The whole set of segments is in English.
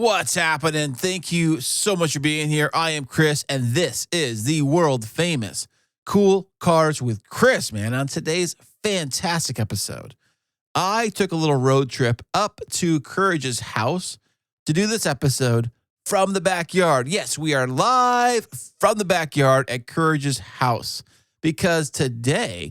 What's happening? Thank you so much for being here. I am Chris, and this is the world famous Cool Cars with Chris, man. On today's fantastic episode, I took a little road trip up to Courage's house to do this episode from the backyard. Yes, we are live from the backyard at Courage's house because today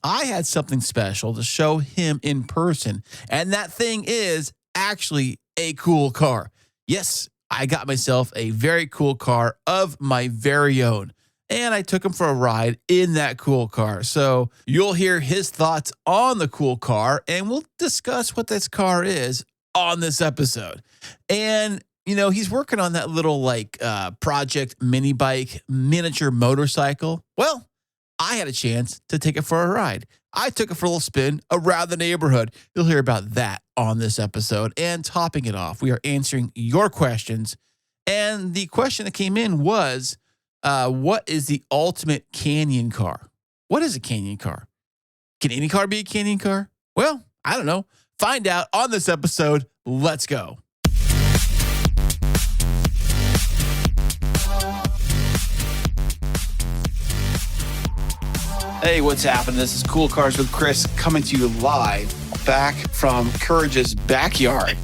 I had something special to show him in person, and that thing is actually a cool car. Yes, I got myself a very cool car of my very own, and I took him for a ride in that cool car. So you'll hear his thoughts on the cool car, and we'll discuss what this car is on this episode. And, you know, he's working on that little project mini bike, miniature motorcycle. Well, I had a chance to take it for a ride. I took it for a little spin around the neighborhood. You'll hear about that on this episode. And topping it off, we are answering your questions. And the question that came in was, what is the ultimate canyon car? What is a canyon car? Can any car be a canyon car? Well, I don't know. Find out on this episode. Let's go. Hey, what's happening? This is Cool Cars with Chris coming to you live back from Courage's backyard.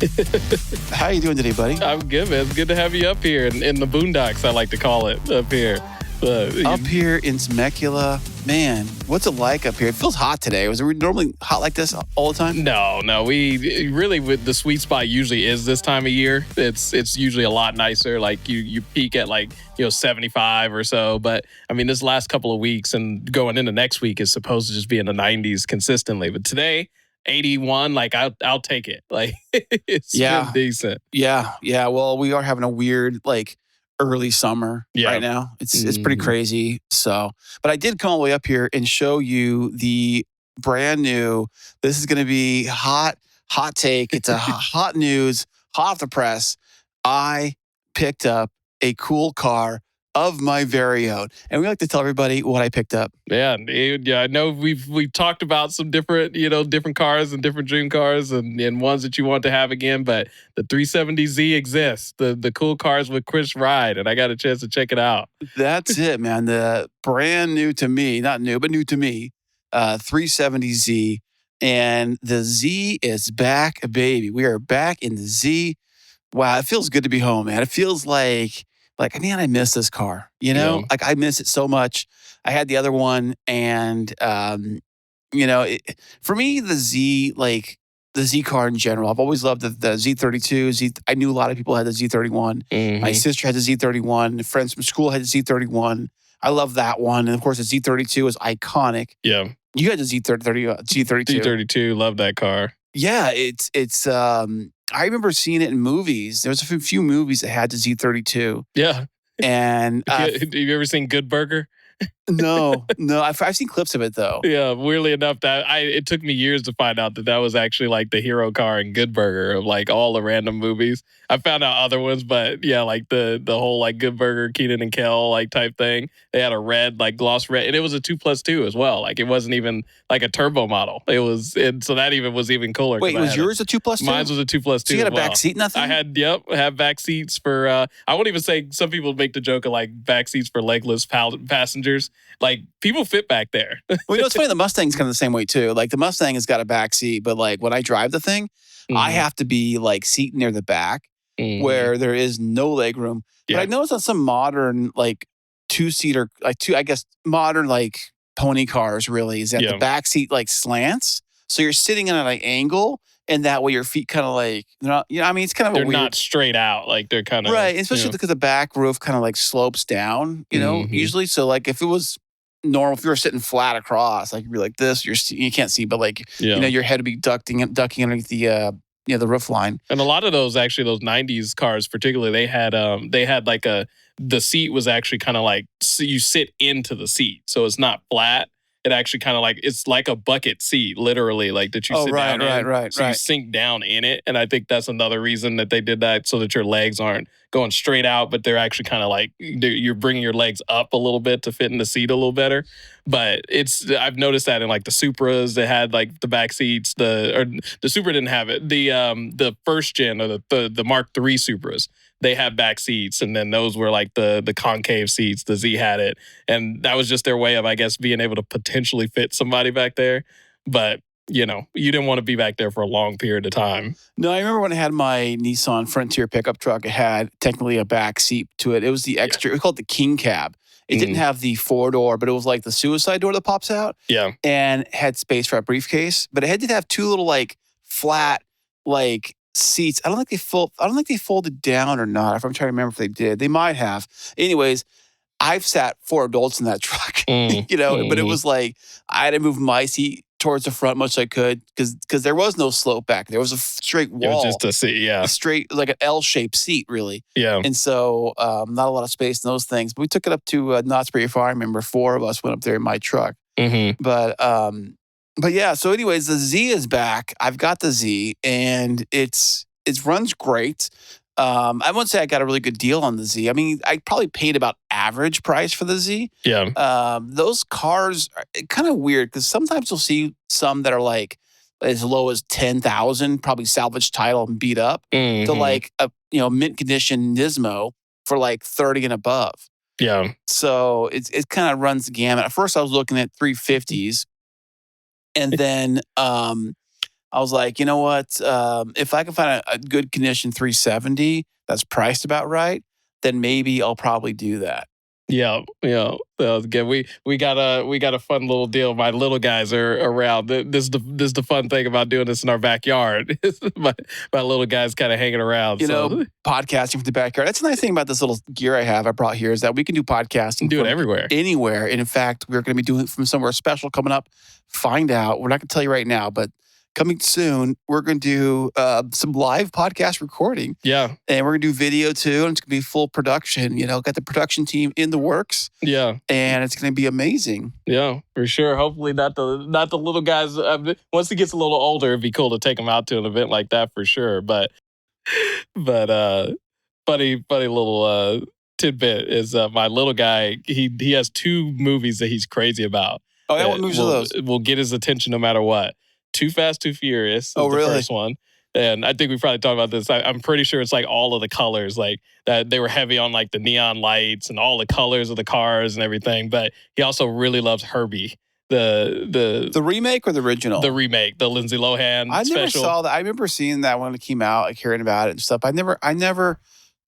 How you doing today, buddy? I'm good, man. It's good to have you up here in the boondocks, I like to call it, up here. Up here in Temecula, man, what's it like up here? It feels hot today. Was it normally hot like this all the time? No. We really, with the sweet spot usually is this time of year. It's usually a lot nicer. Like you peak at 75 or so. But I mean, this last couple of weeks and going into next week is supposed to just be in the 90s consistently. But today, 81, I'll take it. It's been decent. Yeah. Well, we are having a weird early summer right now. It's pretty crazy. So, but I did come all the way up here and show you the brand new. This is going to be hot take. It's a hot news, hot off the press. I picked up a cool car of my very own, and we like to tell everybody what I picked up. Yeah. I know we've talked about some different cars and different dream cars and ones that you want to have again, but the 370Z exists, the cool cars with Chris ride, and I got a chance to check it out. That's it, man. The brand new to me, not new, but new to me, 370Z, and the Z is back, baby. We are back in the Z. Wow, it feels good to be home, man. It feels like, man, I miss this car, I miss it so much. I had the other one and, for me, the Z, the Z car in general, I've always loved the Z32. I knew a lot of people had the Z31. Mm-hmm. My sister had the Z31. Friends from school had the Z31. I love that one. And of course, the Z32 was iconic. Yeah. You had the Z32. Z32, love that car. Yeah, it's I remember seeing it in movies. There was a few movies that had the Z32. Yeah. And have you ever seen Good Burger? No. I've seen clips of it though. Yeah, weirdly enough, it took me years to find out that was actually the hero car in Good Burger of all the random movies. I found out other ones, but yeah, the whole Good Burger, Keenan and Kel type thing. They had a red gloss red, and it was a 2+2 as well. It wasn't even a turbo model. It was, so that even was even cooler. Wait, was yours a 2+2? Mine was a 2+2. So you had a back seat, nothing? I had back seats for. I won't even say. Some people make the joke of back seats for legless passengers. People fit back there. Well, it's funny. The Mustang's kind of the same way too. The Mustang has got a back seat, but when I drive the thing, I have to be seated near the back where there is no leg room. Yeah. But I noticed on some modern two-seater, modern pony cars really is that the back seat slants, so you're sitting at an angle. And that way your feet kind of they're not, it's kind of they're a weird. Not straight out. They're kind of. Right. Especially because the back roof kind of slopes down, usually. So if it was normal, if you were sitting flat across, you'd be like this, you can't see, but your head would be ducking underneath the roof line. And a lot of those 90s cars particularly, they had the seat was actually kind of you sit into the seat. So it's not flat. it actually kind of like, it's like a bucket seat, literally, like that you sit down in. So you sink down in it. And I think that's another reason that they did that, so that your legs aren't going straight out, but they're actually kind of like, you're bringing your legs up a little bit to fit in the seat a little better. But I've noticed that in like the Supras, they had like the back seats. The Supra didn't have it. The first gen, or the Mark III Supras, they had back seats, and then those were like the concave seats. The Z had it, and that was just their way of, I guess, being able to potentially fit somebody back there. But you didn't want to be back there for a long period of time. No, I remember when I had my Nissan Frontier pickup truck, it had technically a back seat to it. It was the extra, we called it the king cab. It didn't have the 4-door, but it was like the suicide door that pops out. Yeah. And had space for a briefcase, but it had to have two little like flat like seats. I don't think they folded down or not. If I'm trying to remember if they did. They might have. Anyways, I've sat 4 adults in that truck, but it was like I had to move my seat towards the front much as I could because there was no slope back. There was a straight wall. It was just a seat, yeah. A straight, like an L-shaped seat, really. Yeah. And so not a lot of space in those things. But we took it up to Knott's Berry Farm. I remember 4 of us went up there in my truck. Mm-hmm. But yeah, so anyways, the Z is back. I've got the Z, and it runs great. I wouldn't say I got a really good deal on the Z. I mean, I probably paid about average price for the Z. Yeah. Those cars are kind of weird because sometimes you'll see some that are like as low as 10,000, probably salvage title and beat up, to like a mint condition Nismo for like 30 and above. Yeah. So it kind of runs the gamut. At first, I was looking at 350s, and then I was like, you know what? If I can find a good condition 370 that's priced about right, then maybe I'll probably do that. Yeah. That was good. We got a fun little deal. My little guys are around. This is the fun thing about doing this in our backyard. my little guys kind of hanging around. Podcasting from the backyard. That's the nice thing about this little gear I brought here is that we can do podcasting. Do it everywhere. Anywhere. And in fact, we're going to be doing it from somewhere special coming up. Find out. We're not going to tell you right now, but coming soon, we're going to do some live podcast recording. Yeah. And we're going to do video too. And it's going to be full production. Got the production team in the works. Yeah. And it's going to be amazing. Yeah, for sure. Hopefully not the little guys. Once he gets a little older, it'd be cool to take him out to an event like that for sure. But funny little tidbit is my little guy, he has 2 movies that he's crazy about. Oh, yeah? What movies are those? Will get his attention no matter what. Too Fast, Too Furious is the first one. And I think we probably talked about this. I'm pretty sure it's like all of the colors, like that they were heavy on like the neon lights and all the colors of the cars and everything. But he also really loves Herbie. The remake or the original? The remake, the Lindsay Lohan I special. Never saw that. I remember seeing that when it came out, like hearing about it and stuff. I never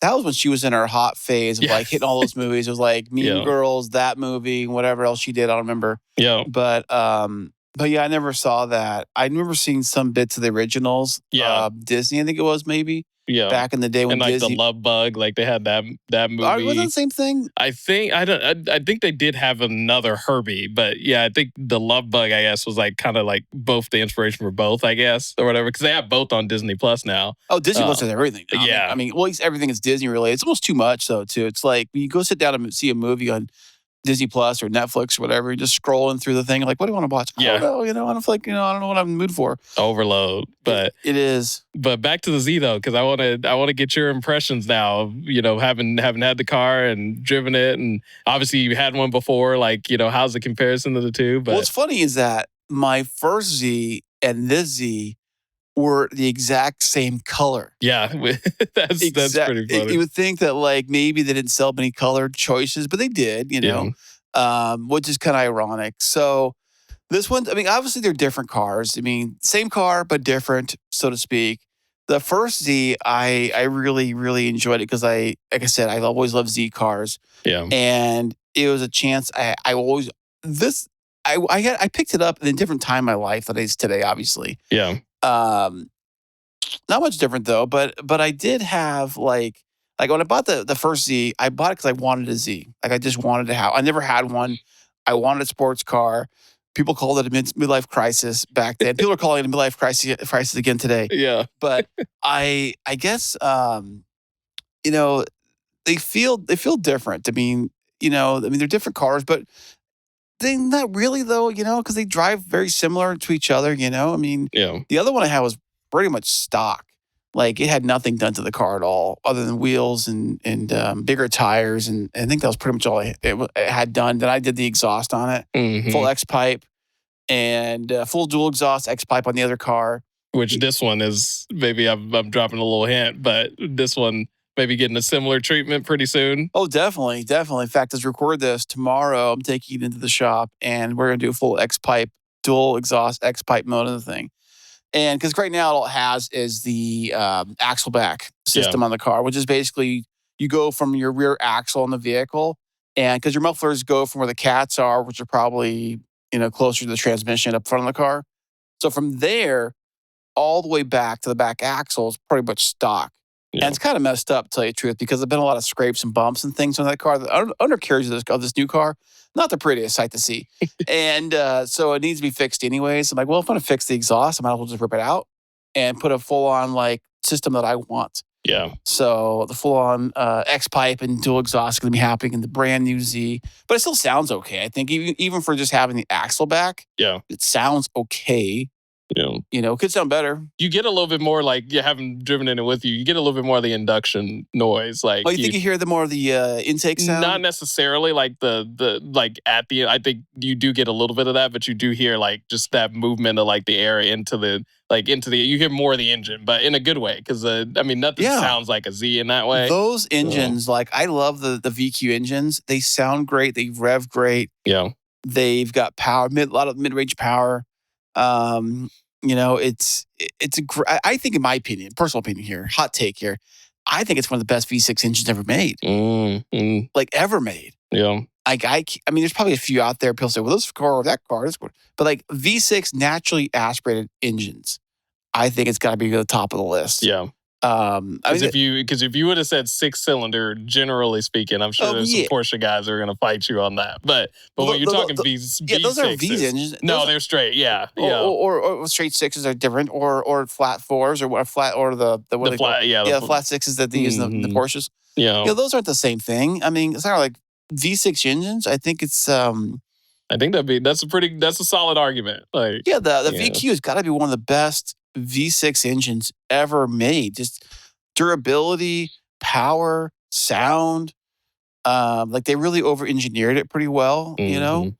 that was when she was in her hot phase of like hitting all those movies. It was like Mean Girls, that movie, whatever else she did. I don't remember. Yeah. But yeah, I never saw that. I remember seeing some bits of the originals. Yeah. Disney, I think it was maybe. Yeah. Back in the day when and like Disney, the Love Bug, like they had that movie. Was that the same thing? I think I think they did have another Herbie, but yeah, I think the Love Bug, I guess, was like kind of like both the inspiration for both, I guess, or whatever, because they have both on Disney Plus now. Oh, Disney Plus has everything. Now. Yeah. I mean, well, at least everything is Disney related. It's almost too much, though, too. It's like when you go sit down and see a movie on Disney Plus or Netflix or whatever, you're just scrolling through the thing. Like, what do you want to watch? Yeah. I don't know. I don't feel like, I don't know what I'm in the mood for. Overload. But it is. But back to the Z though, because I want to get your impressions now of, having had the car and driven it. And obviously you had one before, like, how's the comparison of the two? But what's funny is that my first Z and this Z were the exact same color. Yeah, that's pretty funny. You would think that like maybe they didn't sell many colored choices, but they did, which is kind of ironic. So this one, I mean, obviously they're different cars. I mean, same car, but different, so to speak. The first Z, I really, really enjoyed it because like I said, I always loved Z cars. Yeah. And it was a chance I picked it up in a different time in my life than it is today, obviously. Yeah. Not much different though, but I did have like when I bought the first Z, I bought it because I wanted a Z. Like I just wanted to have. I never had one. I wanted a sports car. People called it a midlife crisis back then. People are calling it a midlife crisis again today. Yeah. But I guess they feel different. I mean, they're different cars, but They not really though, because they drive very similar to each other. I mean, Yeah. the other one I had was pretty much stock. Like it had nothing done to the car at all, other than wheels and bigger tires, and I think that was pretty much all it had done. Then I did the exhaust on it, Mhm. full X pipe, and full dual exhaust X pipe on the other car. Which this one is, maybe I'm dropping a little hint, but this one maybe getting a similar treatment pretty soon. Oh, definitely, definitely. In fact, as we record this tomorrow, I'm taking it into the shop, and we're gonna do a full X pipe, dual exhaust X pipe mode of the thing. And because right now all it has is the axle back system on the car, which is basically you go from your rear axle in the vehicle, and because your mufflers go from where the cats are, which are probably closer to the transmission up front of the car. So from there all the way back to the back axle is pretty much stock. Yeah. And it's kind of messed up, to tell you the truth, because there've been a lot of scrapes and bumps and things on that car. The undercarriage of this new car, not the prettiest sight to see. And so it needs to be fixed anyways. I'm like, well, if I'm going to fix the exhaust, I might as well just rip it out and put a full-on system that I want. Yeah. So the full-on X pipe and dual exhaust is going to be happening in the brand new Z. But it still sounds okay. I think even for just having the axle back, Yeah. it sounds okay. Yeah. It could sound better. You get a little bit more, like, you haven't driven in it with you. You get a little bit more of the induction noise. Like, Oh, you think you hear more of the intake sound? Not necessarily like the like at the. I think you do get a little bit of that, but you do hear like just that movement of like the air into the. You hear more of the engine, but in a good way, because I mean nothing sounds like a Z in that way. Those engines, I love the VQ engines. They sound great. They rev great. Yeah, they've got power, a lot of mid-range power. It's I think, in my opinion, personal opinion here, hot take here, I think it's one of the best V6 engines ever made. Ever made. Yeah. I mean, there's probably a few out there. People say, well, this car or that car, this car. But V6 naturally aspirated engines, I think it's got to be at the top of the list. Yeah. Because if you would have said 6-cylinder, generally speaking, I'm sure there's some Porsche guys that are going to fight you on that. But when you're talking V6, those are V engines. No, they're straight. Yeah, or straight sixes are different, or flat fours, or flat, or the flat sixes that they use in the Porsches. Yeah, those aren't the same thing. I mean, it's not like V6 engines. I think it's. I think that's a solid argument. The VQ has got to be one of the best V6 engines ever made. Just durability, power, sound. They really over-engineered it pretty well. Yeah.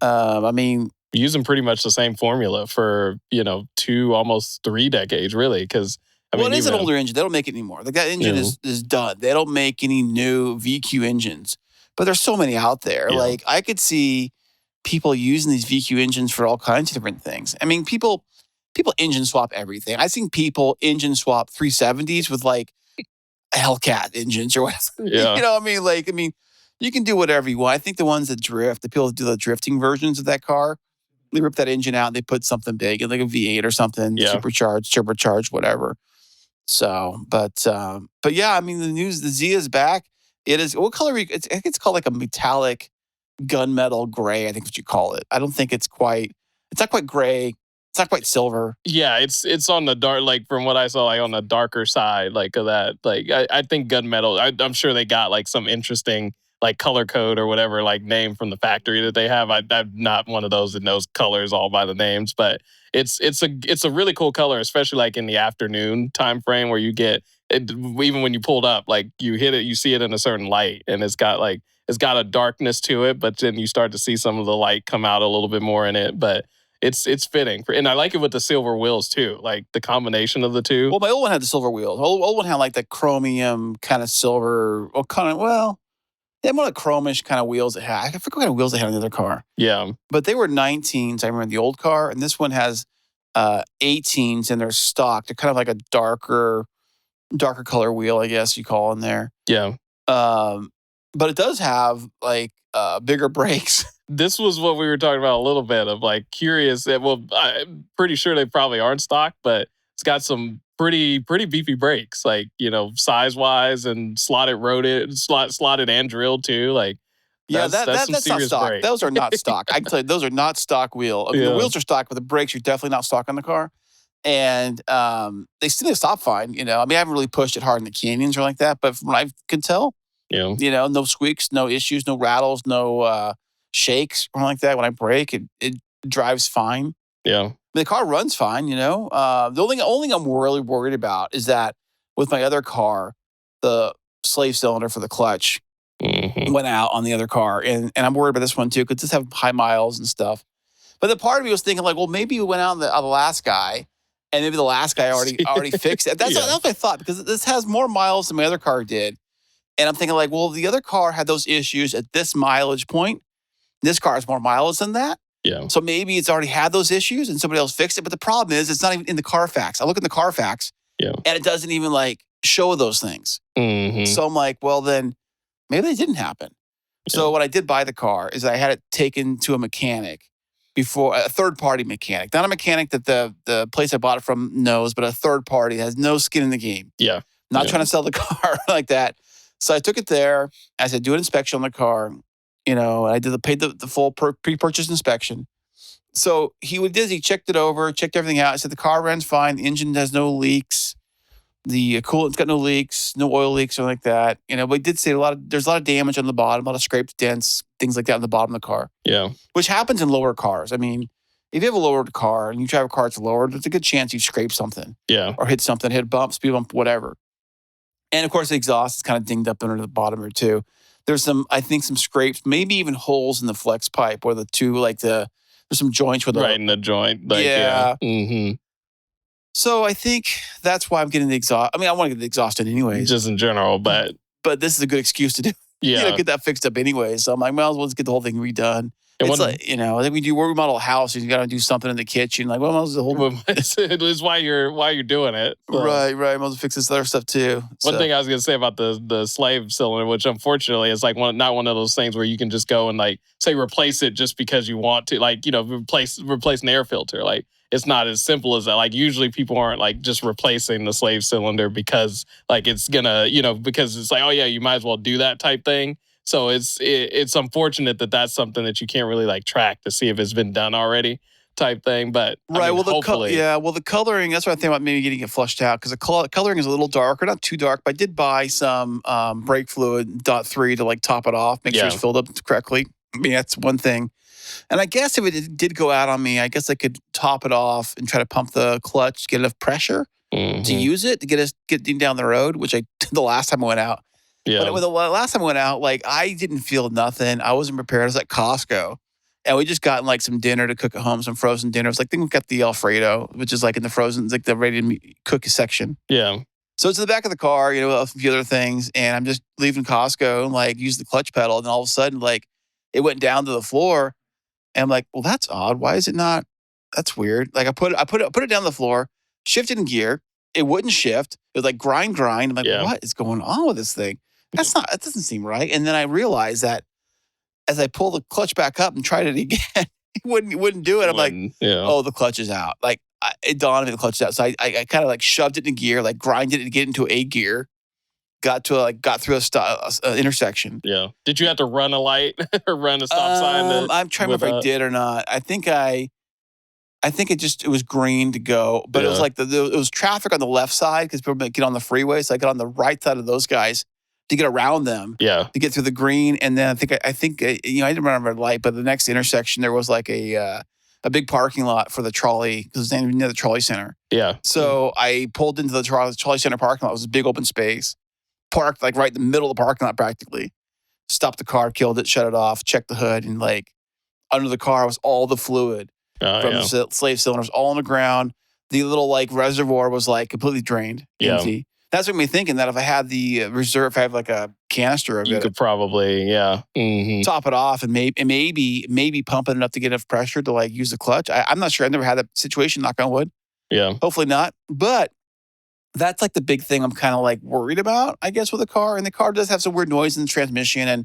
I mean, using pretty much the same formula for 2, almost 3 decades, really. Because it is an older engine. They don't make it anymore. That engine is done. They don't make any new VQ engines. But there's so many out there. Yeah. I could see people using these VQ engines for all kinds of different things. I mean, people engine swap everything. I've seen people engine swap 370s with Hellcat engines or whatever. Yeah. I mean, you can do whatever you want. I think the ones that drift, the people that do the drifting versions of that car, they rip that engine out and they put something big, like a V8 or something, supercharged, turbocharged, whatever. So, but yeah, I mean, the Z is back. It is, what color? I think it's called a metallic gunmetal gray. I think what you call it. I don't think it's not quite gray. It's not quite silver. Yeah, it's on the dark, from what I saw, on the darker side, of that. I think gunmetal. I'm sure they got some interesting color code or whatever name from the factory that they have. I'm not one of those that knows colors all by the names, but it's a really cool color, especially in the afternoon time frame where you get it, even when you pulled up, you hit it, you see it in a certain light, and it's got a darkness to it, but then you start to see some of the light come out a little bit more in it, but. It's fitting, and I like it with the silver wheels too. The combination of the two. Well, my old one had the silver wheels. Old one had the chromium kind of silver, they had more chromish kind of wheels it had. I forget what kind of wheels they had on the other car. Yeah, but they were 19s. I remember the old car, and this one has 18s in their stock. They're kind of a darker color wheel, I guess you call in there. Yeah. But it does have bigger brakes. This was what we were talking about a little bit of curious. Well, I'm pretty sure they probably aren't stock, but it's got some pretty beefy brakes, size wise and slotted and drilled too. That's not stock. Brake. Those are not stock. I can tell you, those are not stock wheel. I mean, the wheels are stock, but the brakes are definitely not stock on the car. And they still stop fine. I mean, I haven't really pushed it hard in the canyons or like that, but from what I can tell, no squeaks, no issues, no rattles, no shakes or like that when I brake. It drives fine. Yeah. The car runs fine, you know. The only thing I'm really worried about is that with my other car, the slave cylinder for the clutch went out on the other car, and I'm worried about this one too because this have high miles and stuff. But the part of me was thinking like, well, maybe it went out on the last guy, and maybe the last guy already fixed it. That's what I thought because this has more miles than my other car did, and I'm thinking like, well, the other car had those issues at this mileage point. This car has more miles than that. Yeah. So maybe it's already had those issues and somebody else fixed it. But the problem is it's not even in the Carfax. I look in the Carfax and it doesn't even like show those things. So I'm like, well, then maybe they didn't happen. Yeah. So what I did buy the car is I had it taken to a mechanic before, a third-party mechanic. Not a mechanic that the place I bought it from knows, but a third party that has no skin in the game. Yeah. Not trying to sell the car like that. So I took it there. I said, do an inspection on the car. You know, I paid the full pre-purchase inspection. So he checked it over, checked everything out. I said the car runs fine, the engine has no leaks, the coolant's got no leaks, no oil leaks or like that. You know, but he did say there's a lot of damage on the bottom, a lot of scrapes, dents, things like that on the bottom of the car. Yeah, which happens in lower cars. I mean, if you have a lowered car and you drive a car that's lowered, there's a good chance you scrape something. Yeah, or hit something, hit a bump, speed bump, whatever. And of course, the exhaust is kind of dinged up under the bottom or two. There's some scrapes, maybe even holes in the flex pipe where the two, there's some joints with right in the joint. So I think that's why I'm getting the exhaust. I mean, I want to get the exhaust in anyways. Just in general, but this is a good excuse to do. Yeah. Get that fixed up anyway. So I'm like, might as well just get the whole thing redone. It's like, I think we remodel a house and you got to do something in the kitchen. Like, well, the whole. It's why you're doing it. So. Right. Might as well fix this other stuff too. One thing I was gonna say about the slave cylinder, which unfortunately is like not one of those things where you can just go and like say replace it just because you want to, like, you know, replace an air filter. Like, it's not as simple as that. Like, usually people aren't like just replacing the slave cylinder because like it's gonna, you know, because it's like, oh yeah, you might as well do that type thing. So it's unfortunate that that's something that you can't really like track to see if it's been done already type thing. But right, I mean, hopefully. The coloring, that's what I think about maybe getting it flushed out because the coloring is a little darker, not too dark, but I did buy some brake fluid .3 to like top it off, make sure it's filled up correctly. I mean, that's one thing. And I guess if it did go out on me, I guess I could top it off and try to pump the clutch to get enough pressure to use it to get down the road, which I did the last time I went out. Yeah. But the last time I went out, like I didn't feel nothing. I wasn't prepared. I was at Costco. And we just got like some dinner to cook at home, some frozen dinners. Like I think we got the Alfredo, which is like in the frozen, like the ready to cook section. Yeah. So it's in the back of the car, you know, a few other things. And I'm just leaving Costco and like use the clutch pedal. And all of a sudden, like it went down to the floor. And I'm like, well, that's odd. Why is it not? That's weird. Like I put it down the floor, shifted in gear. It wouldn't shift. It was like grind. I'm like, what is going on with this thing? That doesn't seem right. And then I realized that as I pull the clutch back up and tried it again, it wouldn't do it. I'm like, oh, the clutch is out. Like it dawned on me the clutch is out. So I kind of like shoved it in gear, like grinded it to get into a gear. Got through a intersection. Yeah. Did you have to run a light or run a stop sign? I'm trying to remember if I did or not. I think it was green to go, but it was like it was traffic on the left side because people get on the freeway. So I got on the right side of those guys to get around them. Yeah. To get through the green, and then I think I didn't run a red light, but the next intersection there was like a big parking lot for the trolley because it's near the trolley center. Yeah. So I pulled into the trolley center parking lot. It was a big open space. Parked like right in the middle of the parking lot practically. Stopped the car, killed it, shut it off, checked the hood, and like under the car was all the fluid from the slave cylinders all on the ground. The little like reservoir was like completely drained, empty. That's what made me thinking that if I had the reserve, if I have like a canister of it, you could probably top it off and maybe pump it enough to get enough pressure to like use the clutch. I'm not sure. I've never had that situation. Knock on wood. Yeah, hopefully not. But that's like the big thing I'm kind of like worried about, I guess, with the car. And the car does have some weird noise in the transmission, and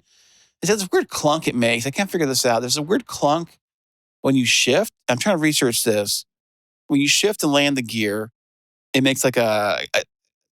it has a weird clunk it makes. I can't figure this out. There's a weird clunk when you shift. I'm trying to research this. When you shift and land the gear, it makes like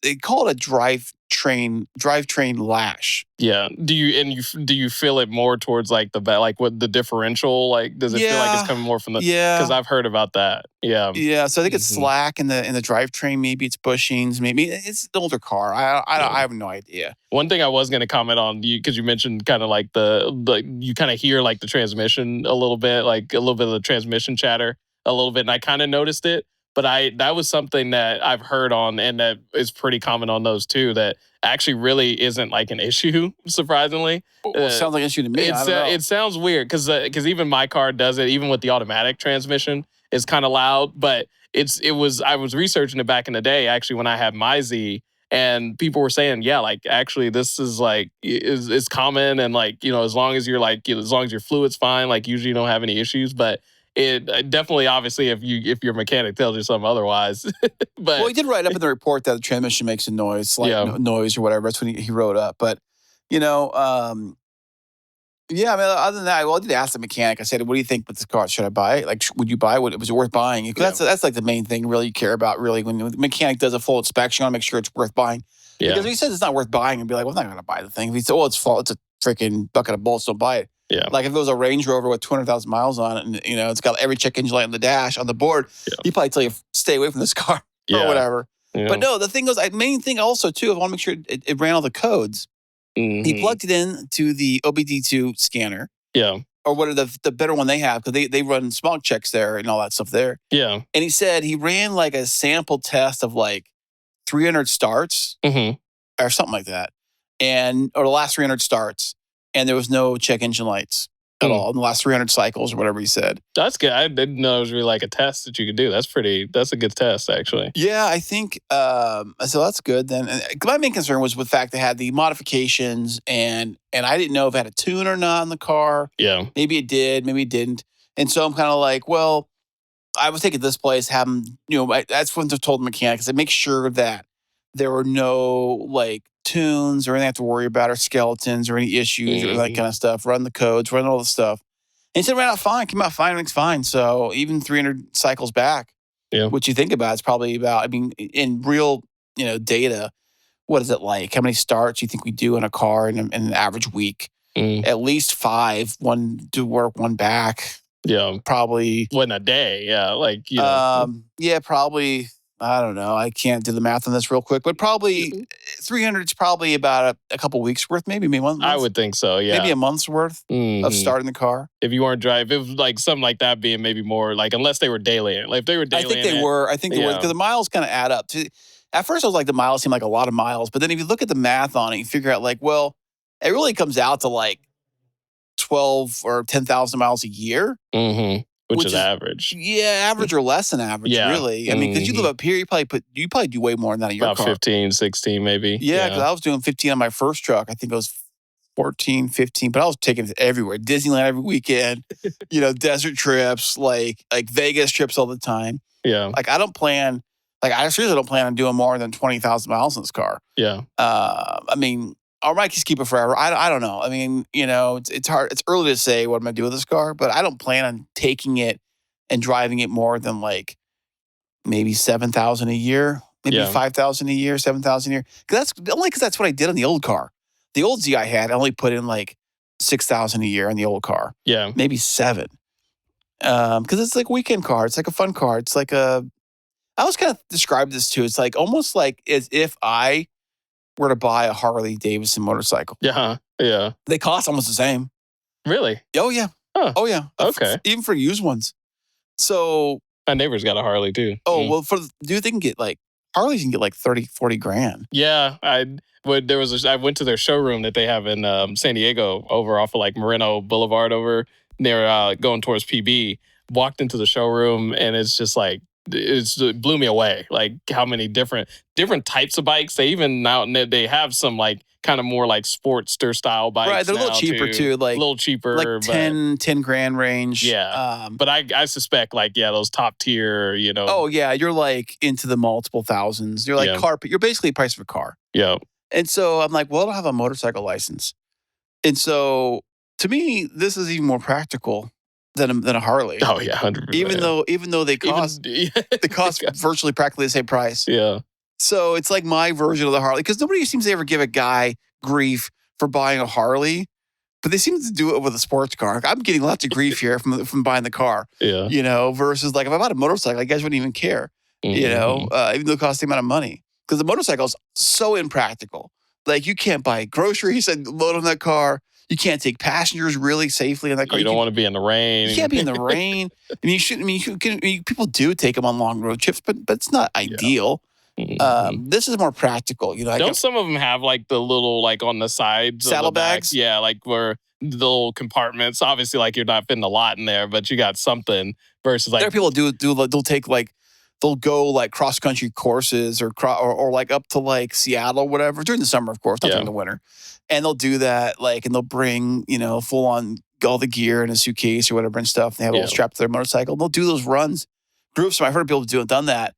they call it a drivetrain lash. Yeah. Do you feel it more towards like like what the differential, like does it feel like it's coming more from the because I've heard about that. Yeah. Yeah, so I think it's slack in the drivetrain. Maybe it's bushings. Maybe it's an older car. I have no idea. One thing I was going to comment on you because you mentioned kind of like the you kind of hear like the transmission a little bit, like a little bit of the transmission chatter a little bit, and I kind of noticed it. But that was something that I've heard on, and that is pretty common on those too. That actually really isn't like an issue, surprisingly. Well, it sounds like an issue to me. I don't know. It sounds weird because even my car does it, even with the automatic transmission. It's kind of loud, but I was researching it back in the day, actually, when I had my Z, and people were saying, yeah, like actually this is like is common, and like, you know, as long as you're like, as long as your fluid's fine, like usually you don't have any issues. But it definitely, obviously, if your mechanic tells you something otherwise. But well, he did write up in the report that the transmission makes a noise, slight noise or whatever. That's what he wrote up. But you know, yeah, I mean, other than that, well, I did ask the mechanic. I said, "What do you think with this car? Should I buy it? Like, would you buy it? Was it worth buying?" Because that's like the main thing, really, you care about. Really, when the mechanic does a full inspection, you want to make sure it's worth buying. Yeah. Because if he says it's not worth buying, and be like, "Well, I'm not going to buy the thing." If he said, "Oh, it's a freaking bucket of bolts, don't buy it." Yeah. Like if it was a Range Rover with 200,000 miles on it, and you know it's got every check engine light on the dash on the board, he'd probably tell you stay away from this car or whatever. Yeah. But no, the thing was, main thing also too, I want to make sure it ran all the codes. He plugged it in to the OBD2 scanner. Yeah. Or what are the better one they have, because they run smog checks there and all that stuff there. Yeah. And he said he ran like a sample test of like 300 starts or something like that, or the last 300 starts, and there was no check engine lights at all in the last 300 cycles or whatever he said. That's good. I didn't know it was really like a test that you could do. That's a good test, actually. Yeah, I think, so that's good then. And my main concern was with the fact they had the modifications, and I didn't know if it had a tune or not in the car. Yeah. Maybe it did, maybe it didn't. And so I'm kind of like, well, I was taking this place, have them, you know, that's when I told the mechanics, to make sure that there were no like tunes or anything I have to worry about, or skeletons or any issues or that kind of stuff. Run the codes, run all the stuff. And he said, ran out fine, came out fine, everything's fine. So even 300 cycles back, what you think about, it's probably about, I mean, in real, you know, data, what is it like? How many starts you think we do in a car in an average week? At least 5, one to work, one back. Yeah. Probably. When a day, yeah. Like, you know. Yeah, probably. I don't know. I can't do the math on this real quick, but probably 300 is probably about a couple weeks worth, maybe 1 month. I would think so, yeah. Maybe a month's worth of starting the car. If you weren't driving, it was like something like that being maybe more like, unless they were daily. Like if they were daily. I think they were, because the miles kind of add up. At first I was like, the miles seemed like a lot of miles, but then if you look at the math on it, you figure out like, well, it really comes out to like 12 or 10,000 miles a year. Which is average. Yeah, average or less than average, really. I mean, because you live up here, you probably do way more than that in your car. About 15, 16 maybe. Yeah, because I was doing 15 on my first truck. I think it was 14, 15, but I was taking it everywhere. Disneyland every weekend, you know, desert trips, like Vegas trips all the time. Yeah. Like I seriously don't plan on doing more than 20,000 miles in this car. Yeah. I mean, I might just keep it forever. I don't know. I mean, you know, it's hard. It's early to say what I'm going to do with this car, but I don't plan on taking it and driving it more than like maybe 7,000 a year, maybe 5,000 a year, 7,000 a year. Because that's what I did on the old car. The old Z I had, I only put in like 6,000 a year on the old car. Yeah. Maybe 7. Because it's like a weekend car. It's like a fun car. It's like I always kind of describe this too. It's like almost like as if I were to buy a Harley Davidson motorcycle. Yeah. Yeah. They cost almost the same. Really? Oh, yeah. Huh. Oh, yeah. Okay. Even for used ones. So. My neighbor's got a Harley too. Oh, well, they can get like, Harleys can get like 30, 40 grand. Yeah. I went to their showroom that they have in San Diego over off of like Moreno Boulevard over near going towards PB. Walked into the showroom and it's just like, it blew me away. Like how many different types of bikes. They even now they have some like kind of more like Sportster style bikes. Right, they're a little cheaper too. Like a little cheaper, like 10 grand range. Yeah, but I suspect like those top tier. You know. Oh yeah, you're like into the multiple thousands. You're like car. You're basically the price of a car. Yeah. And so I'm like, well, I don't have a motorcycle license, and so to me, this is even more practical than a Harley. Oh yeah, 100%. Even though they cost virtually practically the same price. Yeah. So it's like my version of the Harley because nobody seems to ever give a guy grief for buying a Harley, but they seem to do it with a sports car. I'm getting lots of grief here from buying the car, Yeah. versus like if I bought a motorcycle, you guys wouldn't even care, even though it costs the amount of money because the motorcycle is so impractical. Like you can't buy groceries and load on that car. You can't take passengers really safely in that car. You don't want to be in the rain. You can't be in the rain. I mean, you shouldn't. I mean, people do take them on long road trips, but it's not ideal. This is more practical. Don't some of them have like the little like on the sides saddlebags? Yeah, like where the little compartments. Obviously, like you're not fitting a lot in there, but you got something versus like there are people they'll take like they'll go like cross country courses or like up to like Seattle or whatever during the summer, of course, not during the winter, and they'll do that and they'll bring full on all the gear in a suitcase or whatever and stuff. And they have a little strap to their motorcycle. And they'll do those runs. Groups. I've heard people done that.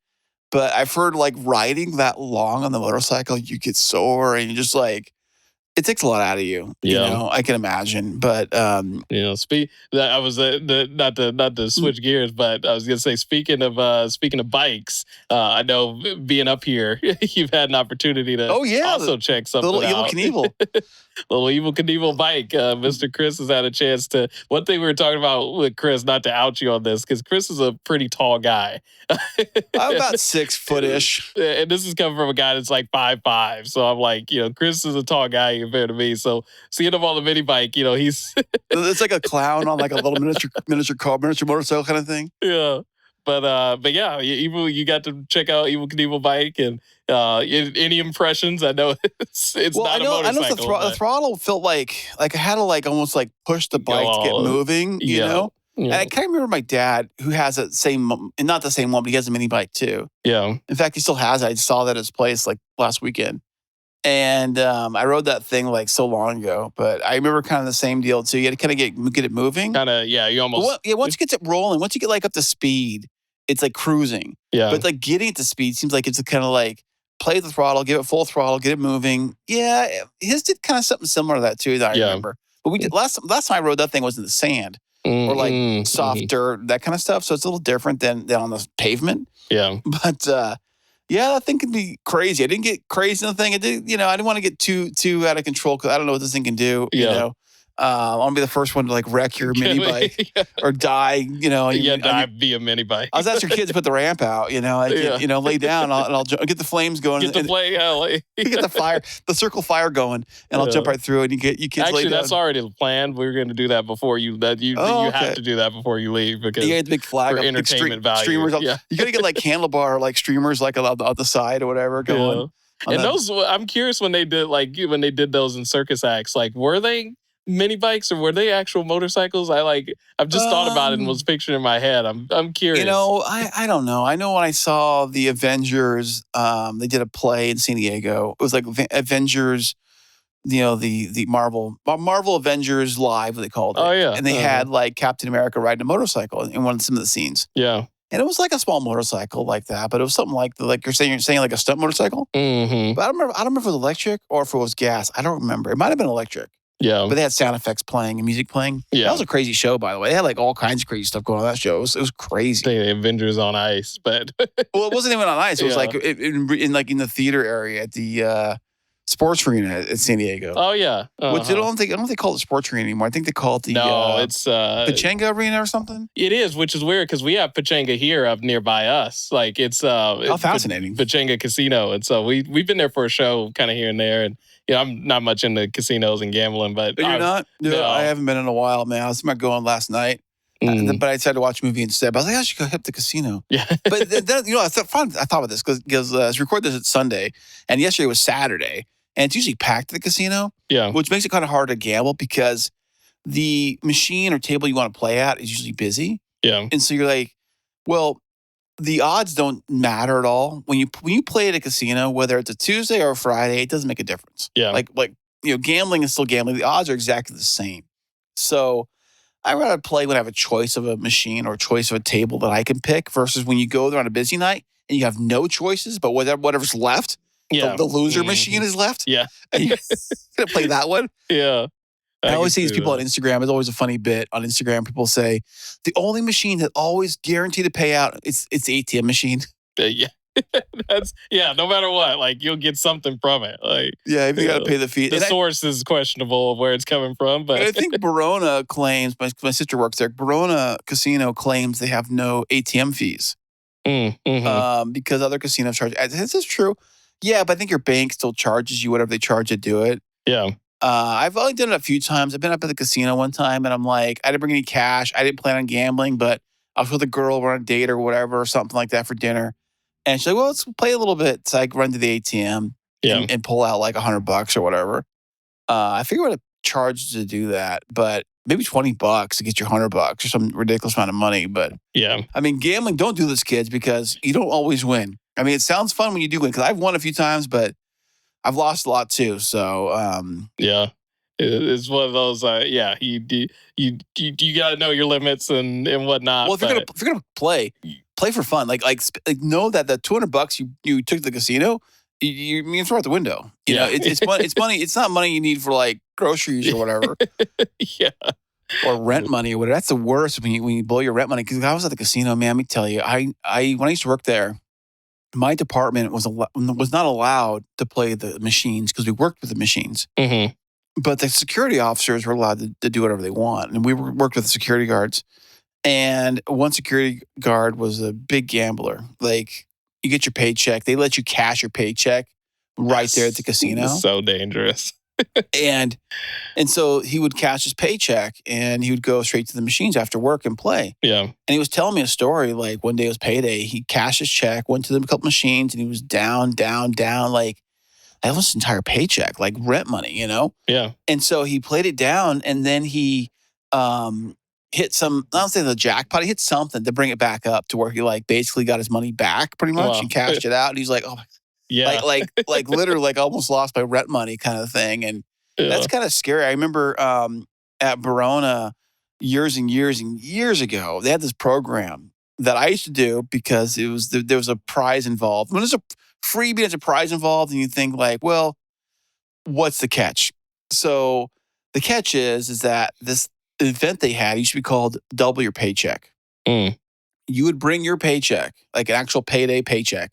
But I've heard like riding that long on the motorcycle, you get sore and you just like it takes a lot out of you. I can imagine. But I was not to switch gears, but I was gonna say speaking of bikes, I know being up here, you've had an opportunity to also check something little out. Evel Knievel. Little Evel Knievel bike. Mr. Chris has had a chance to. One thing we were talking about with Chris, not to out you on this, because Chris is a pretty tall guy. I'm about 6 foot-ish. And this is coming from a guy that's like 5'5". So I'm like, Chris is a tall guy compared to me. So seeing him on the mini bike, he's it's like a clown on like a little miniature motorcycle kind of thing. Yeah. But yeah, you got to check out Evel Knievel bike and any impressions? I know it's not a motorcycle. I know the throttle felt like I had to like almost like push the bike to get moving, you know? Yeah. And I kind of remember my dad who has that same, and not the same one, but he has a mini bike too. Yeah. In fact, he still has it. I saw that at his place like last weekend. And I rode that thing like so long ago, but I remember kind of the same deal too. You had to kind of get it moving. Kind of, yeah, you almost. Once you get it rolling, once you get like up to speed, it's like cruising. Yeah. But like getting it to speed seems like it's kind of like play the throttle, give it full throttle, get it moving. Yeah, his did kind of something similar to that too that I remember. But we did last time I rode that thing was in the sand or like soft dirt, that kind of stuff. So it's a little different than on the pavement. Yeah. But yeah, that thing can be crazy. I didn't get crazy in the thing. I didn't want to get too out of control because I don't know what this thing can do. You know. I want to be the first one to like wreck your mini bike or die, die via mini bike. I was asking kids to put the ramp out, lay down and I'll get the flames going. Get the flame, get the fire, the circle fire going, and I'll jump right through it and you kids lay down. That's already planned. We were going to do that before you have to do that before you leave because you get the big flag for entertainment value. Streamers. You got to get like handlebar, like streamers like on the side or whatever going. And those, I'm curious when they did those in circus acts, like were they mini bikes or were they actual motorcycles? I've just thought about it and was picturing in my head. I'm curious. I don't know. I know when I saw the Avengers, they did a play in San Diego. It was like Avengers, the Marvel Avengers Live, they called it. Oh yeah. And they had like Captain America riding a motorcycle in some of the scenes. Yeah. And it was like a small motorcycle like that, but it was something like you're saying like a stunt motorcycle. Mm-hmm. But I don't remember if it was electric or if it was gas. I don't remember. It might have been electric. Yeah. But they had sound effects playing and music playing. Yeah. That was a crazy show, by the way. They had like all kinds of crazy stuff going on that show. It was crazy. The Avengers on ice, but well, it wasn't even on ice. It was like in the theater area at the sports arena at San Diego. Oh yeah. Which I don't think they call it sports arena anymore. I think they call it it's Pachanga Arena or something. It is, which is weird because we have Pachanga here up nearby us. Like it's how fascinating. Pachanga Casino, and so we've been there for a show, kind of here and there, and. I'm not much into casinos and gambling, but you're not? No, I haven't been in a while, man. I was going last night, but I decided to watch a movie instead. But I was like, I should go hit the casino. Yeah. But then, I thought about this because I record this at Sunday, and yesterday was Saturday, and it's usually packed at the casino. Yeah. Which makes it kind of hard to gamble because the machine or table you want to play at is usually busy. Yeah. And so you're like, well, the odds don't matter at all. When you play at a casino, whether it's a Tuesday or a Friday, it doesn't make a difference. Yeah. Like gambling is still gambling. The odds are exactly the same. So I'd rather play when I have a choice of a machine or a choice of a table that I can pick versus when you go there on a busy night and you have no choices, but whatever's left, the loser machine is left. Yeah. And you're going to play that one. Yeah. I always see these people on Instagram. It's always a funny bit on Instagram. People say the only machine that always guaranteed to pay out it's the ATM machine. Yeah. That's no matter what, like you'll get something from it. Like Yeah, if you got to pay the fee. the source is questionable of where it's coming from, but I think Verona claims, my sister works there, Verona Casino claims they have no ATM fees because other casinos charge. This is true. Yeah, but I think your bank still charges you whatever they charge to do it. Yeah. I've only done it a few times. I've been up at the casino one time and I'm like, I didn't bring any cash. I didn't plan on gambling, but I was with a girl, we're on a date or whatever, or something like that for dinner. And she's like, well, let's play a little bit. So I run to the ATM and pull out like $100 or whatever. I figure what it charges to do that, but maybe $20 to get your $100 or some ridiculous amount of money. But I mean, gambling, don't do this, kids, because you don't always win. I mean, it sounds fun when you do win because I've won a few times, but I've lost a lot too. So it's one of those. You got to know your limits and whatnot. Well, if you're gonna play for fun. Like know that the $200 you took to the casino, you throw out the window. You know, it's money. It's money. It's not money you need for like groceries or whatever. Or rent money or whatever. That's the worst when you blow your rent money. Because I was at the casino, man. Let me tell you, I when I used to work there, my department was not allowed to play the machines because we worked with the machines. Mm-hmm. But the security officers were allowed to do whatever they want, and we worked with the security guards. And one security guard was a big gambler. Like, you get your paycheck, they let you cash your paycheck right there at the casino. So dangerous. and so he would cash his paycheck and he would go straight to the machines after work and play. Yeah. And he was telling me a story, like one day it was payday. He cashed his check, went to the couple machines, and he was down, like that was his entire paycheck, like rent money, you know? Yeah. And so he played it down and then he hit some, I don't say the jackpot, he hit something to bring it back up to where he like basically got his money back pretty much and cashed it out. And he's like, oh my, like literally like almost lost my rent money kind of thing. And that's kind of scary. I remember at Verona years and years and years ago, they had this program that I used to do because there was a prize involved. When there's a freebie, there's a prize involved, and you think like, well, what's the catch? So the catch is that this event they had used to be called Double Your Paycheck. Mm. You would bring your paycheck, like an actual payday paycheck,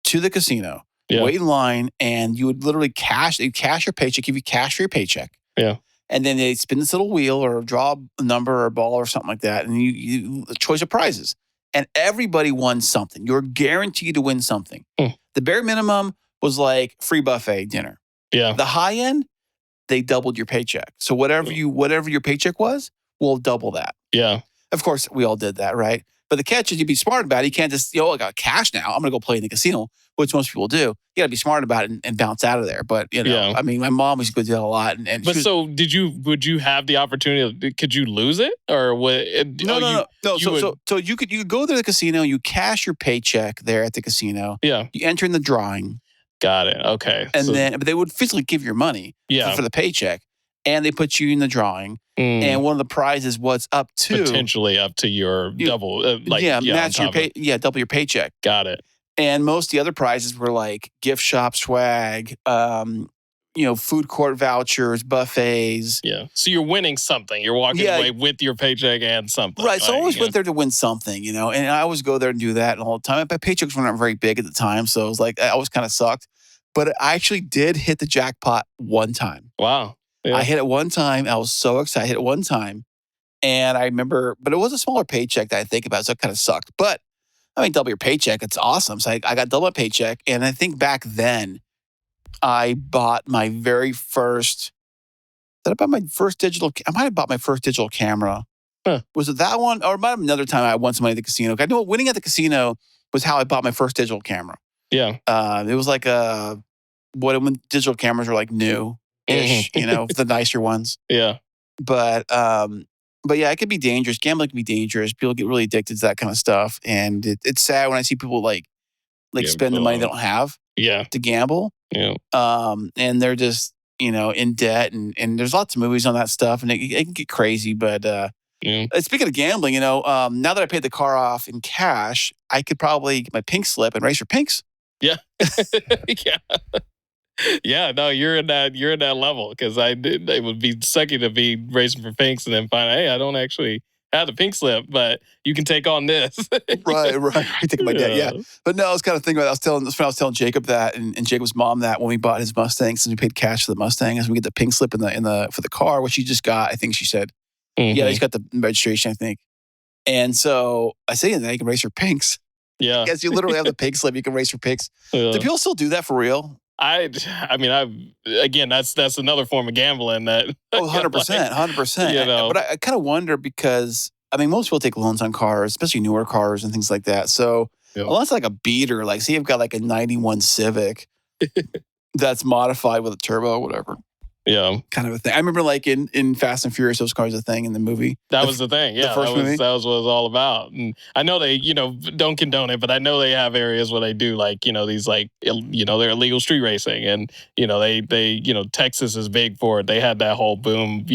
to the casino, wait in line, and you would literally cash your paycheck, give you cash for your paycheck. Yeah. And then they'd spin this little wheel or draw a number or a ball or something like that, and you a choice of prizes. And everybody won something. You're guaranteed to win something. Mm. The bare minimum was like free buffet dinner. Yeah. The high end, they doubled your paycheck. So whatever your paycheck was, we'll double that. Yeah. Of course, we all did that, right? But the catch is, you be smart about it. You can't just, I got cash now, I'm going to go play in the casino, which most people do. You got to be smart about it and bounce out of there. But, I mean, my mom used to go do that a lot. But so would you have the opportunity, could you lose it? Or what? No. So you could go to the casino, you cash your paycheck there at the casino. Yeah. You enter in the drawing. Got it. Okay. And but they would physically give your money for the paycheck. And they put you in the drawing. Mm. And one of the prizes was up to potentially up to your double, match your pay, double your paycheck. Got it. And most of the other prizes were like gift shop swag, food court vouchers, buffets. Yeah. So you're winning something. You're walking away with your paycheck and something. Right. So I always went there to win something, and I always go there and do that all the time. My paychecks were not very big at the time, so it was like I always kind of sucked. But I actually did hit the jackpot one time. Wow. Yeah. I hit it one time. I was so excited. I hit it one time. And I remember, but it was a smaller paycheck that I think about, so it kind of sucked. But I mean, double your paycheck, it's awesome. So I got double my paycheck. And I think back then, I bought my very first, I might have bought my first digital camera. Huh. Was it that one? Or it might have been another time I won some money at the casino. I know winning at the casino was how I bought my first digital camera. Yeah. It was like when digital cameras were like new-ish, the nicer ones. Yeah. But yeah, it could be dangerous. Gambling can be dangerous. People get really addicted to that kind of stuff. And it's sad when I see people like spend the money they don't have to gamble. Yeah. And they're just, in debt. And there's lots of movies on that stuff. And it can get crazy. But speaking of gambling, now that I paid the car off in cash, I could probably get my pink slip and race for pinks. Yeah. Yeah. Yeah, no, you're in that level because it would be sucky to be racing for pinks and then find, hey, I don't actually had the pink slip, but you can take on this. Right. I think my dad, yeah. But no, I was kind of thinking about I was telling Jacob that and Jacob's mom that when we bought his Mustang, since we paid cash for the Mustang, as we get the pink slip for the car, which he just got, I think she said. Yeah, he's got the registration, I think. And so I say, yeah, you can race your pinks. Yeah. I guess you literally have the pink slip, you can race your pinks. Yeah. Do people still do that for real? I mean, again, that's another form of gambling that. Oh, 100%, 100%. You know. But I kind of wonder because, I mean, most people take loans on cars, especially newer cars and things like that. So unless like a beater, like say you've got like a 91 Civic that's modified with a turbo or whatever. Yeah. Kind of a thing. I remember like in Fast and Furious, those cars a thing in the movie. That was the thing. Yeah. The first movie. That was what it was all about. And I know they, don't condone it, but I know they have areas where they do like, these like, they're illegal street racing. And, they Texas is big for it. They had that whole boom,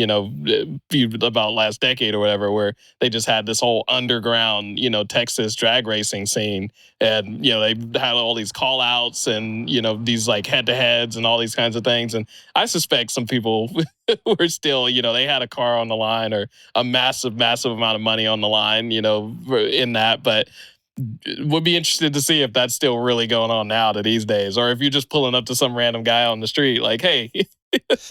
about last decade or whatever, where they just had this whole underground, Texas drag racing scene. And, they had all these call outs and, these like head to heads and all these kinds of things. And I suspect some people were still, they had a car on the line or a massive amount of money on the line, in that. But would be interested to see if that's still really going on now to these days, or if you're just pulling up to some random guy on the street like, hey.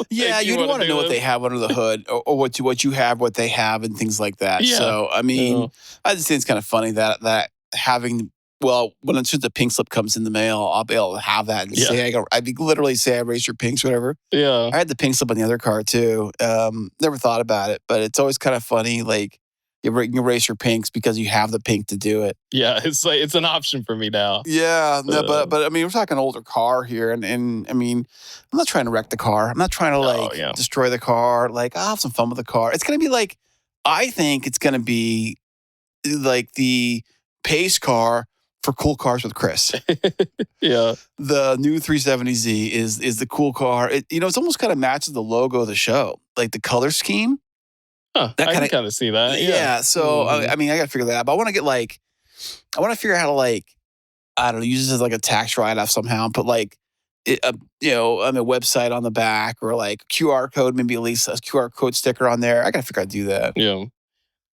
Yeah, you'd want to know what they have under the hood or what you have, what they have and things like that. Yeah. So, I mean, I just think it's kind of funny that having, well, when it's just the pink slip comes in the mail, I'll be able to have that and say, I'd literally say I raised your pinks, whatever. Yeah. I had the pink slip on the other car too. Never thought about it, but it's always kind of funny. Like you race your pinks because you have the pink to do it. Yeah. It's like, it's an option for me now. Yeah. No, but I mean, we're talking an older car here. And I mean, I'm not trying to wreck the car. I'm not trying to destroy the car. Like I'll have some fun with the car. It's going to be like, I think it's going to be like the pace car for cool cars with Chris. Yeah. The new 370Z is the cool car. It's almost kind of matches the logo of the show, like the color scheme. Huh, I can kind of see that. Yeah. So, I mean, I got to figure that out. But I want to figure out how to I don't know, use this as like a tax write-off somehow and put like, a website on the back or like QR code, maybe at least a QR code sticker on there. I got to figure out how to do that. Yeah.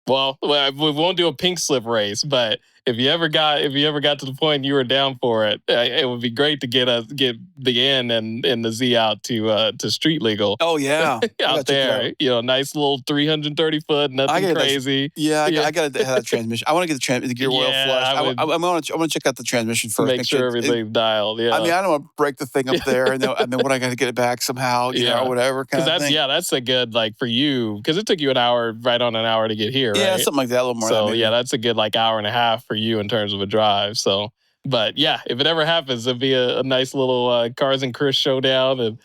Well, we won't do a pink slip race, but if you ever got to the point you were down for it, it would be great to get the N and the Z out to street legal. Oh yeah, out there, nice little 330 foot, nothing crazy. I got to have that transmission. I want to get the gear oil flushed. I want to check out the transmission first. Make sure everything's dialed. Yeah, I mean, I don't want to break the thing up there, and then what I got to get it back somehow, or whatever. Because that's a good for you because it took you right on an hour to get here. Yeah, right? something like that. A little more. So that's a good hour and a half for you in terms of a drive. So, but yeah, if it ever happens, it'd be a nice little Cars and Chris showdown, and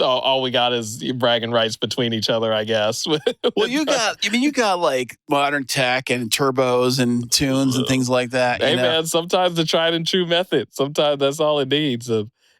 all we got is bragging rights between each other, I guess. Well, you got like modern tech and turbos and tunes and things like that. Hey man, sometimes the tried and true method. Sometimes that's all it needs.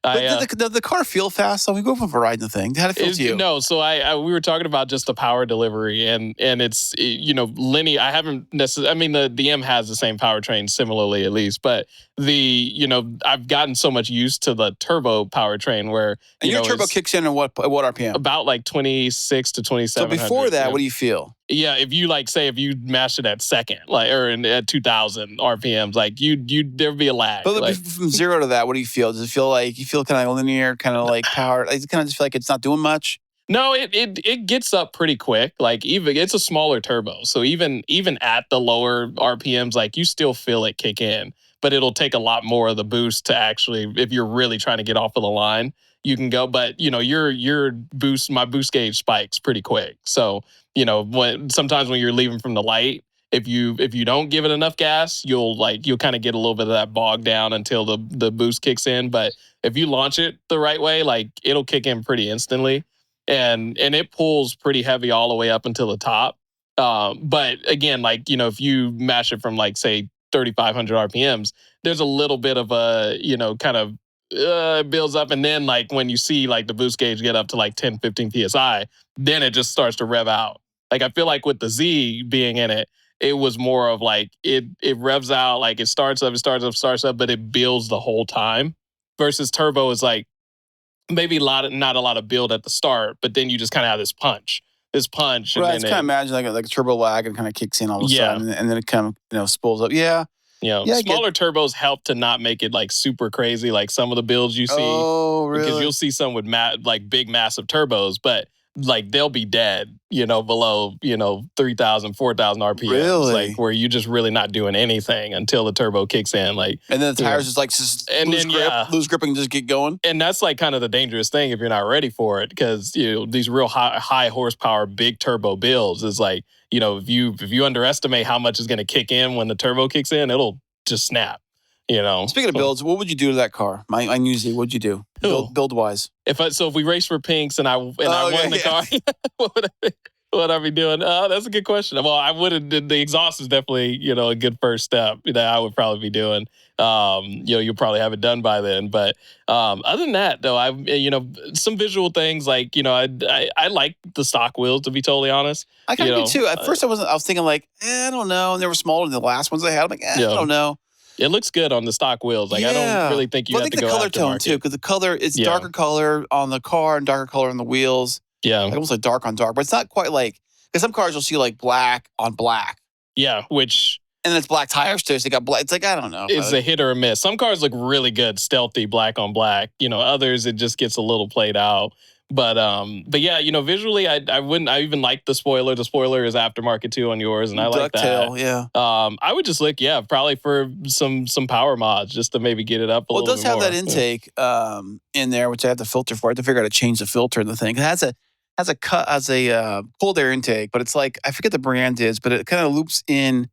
But did the car feel fast? So we go from riding the thing. How did it feel to you? No, so we were talking about just the power delivery, and it's linear. I haven't necessarily. I mean, the M has the same powertrain, similarly at least, but I've gotten so much used to the turbo powertrain where your turbo kicks in at what RPM? About like 26 to 27. So before that, what do you feel? Yeah, if you if you mashed it at second, at 2,000 RPMs, there'd be a lag. But from 0 to that, what do you feel? Does it feel like you feel kind of linear, kind of like power? Does it kind of just feel like it's not doing much? No, it gets up pretty quick. Even it's a smaller turbo, so even at the lower RPMs, you still feel it kick in. But it'll take a lot more of the boost to actually, if you're really trying to get off of the line, you can go. But your boost, my boost gauge spikes pretty quick. So sometimes when you're leaving from the light, if you don't give it enough gas, you'll kind of get a little bit of that bog down until the boost kicks in. But if you launch it the right way, it'll kick in pretty instantly, and it pulls pretty heavy all the way up until the top. But again, if you mash it from say 3,500 RPMs, there's a little bit of a kind of builds up, and then when you see the boost gauge get up to 10, 15 psi, then it just starts to rev out. I feel with the Z being in it, it was more of it revs out, it starts up, but it builds the whole time. Versus turbo is maybe not a lot of build at the start, but then you just kind of have this punch. this punch. Right, And it's then kind of imagine like a turbo lag and kind of kicks in all of a Yeah. sudden, and then it kind of spools up. Yeah, Yeah, I get- smaller turbos help to not make it like super crazy, like some of the builds you see. Oh, Because really? you'll see some with like big, massive turbos, but like they'll be dead, below, 3,000, 4,000 RPMs. Really? Like where you just really not doing anything until the turbo kicks in. Like, And then the you know. tires just like And lose then, grip, yeah. lose grip, and just get going. And that's like kind of the dangerous thing if you're not ready for it, because these real high horsepower big turbo builds is like, if you underestimate how much is going to kick in when the turbo kicks in, it'll just snap. Speaking of builds, what would you do to that car? My Newsy, what'd you do? Build wise. If we race for pinks and I won the car, what would I be doing? That's a good question. Well, I would. The exhaust is definitely a good first step that I would probably be doing. You'll probably have it done by then. But other than that, though, I some visual things like I like the stock wheels, to be totally honest. I kind of do too. At first, I was thinking like, I don't know, and they were smaller than the last ones I had. I'm like, I don't know. It looks good on the stock wheels. Like I don't really think you have to go the color aftermarket. tone too, because the color it's darker color on the car and darker color on the wheels. Yeah, like almost like dark on dark, but it's not quite like because some cars you'll see like black on black. Yeah, which and then it's black tires too. So they got black. It's like I don't know. It's a hit or a miss. Some cars look really good, stealthy, black on black. Others it just gets a little played out. But yeah, visually, I wouldn't. I even like the spoiler. The spoiler is aftermarket too on yours, and I like that. Yeah. I would just look, probably for some power mods just to maybe get it up a little bit more. Well, it does have that intake in there, which I have to filter for. I have to figure out how to change the filter in the thing. It has a cold air intake, but it's like I forget the brand is, but it kind of loops in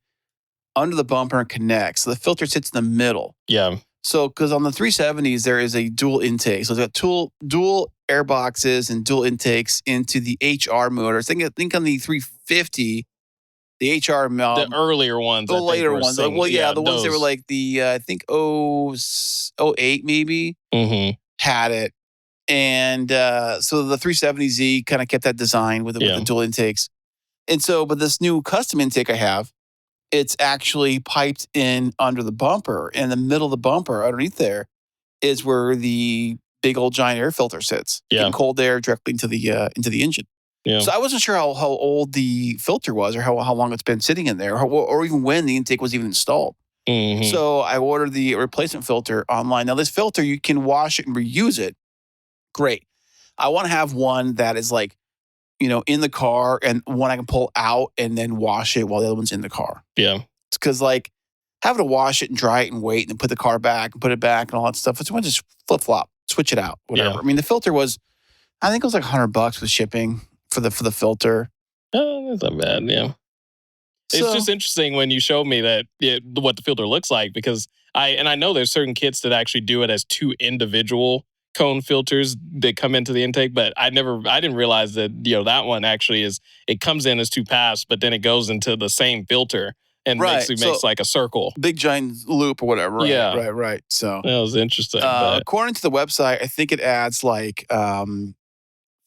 under the bumper and connects. So the filter sits in the middle. Yeah. So, because on the 370s, there is a dual intake. So, it's got dual air boxes and dual intakes into the HR motors. I think on the 350, the HR... the earlier ones. The later ones. The ones that were like the, I think, 08 maybe, had it. And so the 370Z kind of kept that design with the dual intakes. And so, but this new custom intake I have, it's actually piped in under the bumper. In the middle of the bumper, underneath there, is where the big old giant air filter sits. Getting cold air directly into the engine. Yeah. So I wasn't sure how old the filter was, or how long it's been sitting in there, or even when the intake was even installed. So I ordered the replacement filter online. Now this filter, you can wash it and reuse it. Great. I want to have one that is like, in the car, and one I can pull out and then wash it while the other one's in the car. Yeah. It's because like having to wash it and dry it and wait and then put the car back and put it back and all that stuff. It's one just flip flop, switch it out, whatever. Yeah. I mean, the filter was, I think it was like $100 with shipping for the filter. Oh, that's not bad. Yeah. It's just interesting when you show me that what the filter looks like, because I know there's certain kits that actually do it as two individual cone filters that come into the intake, but I didn't realize that that one actually it comes in as two paths, but then it goes into the same filter and makes like a circle, big giant loop or whatever. Right? Yeah, right. So that was interesting. According to the website, I think it adds like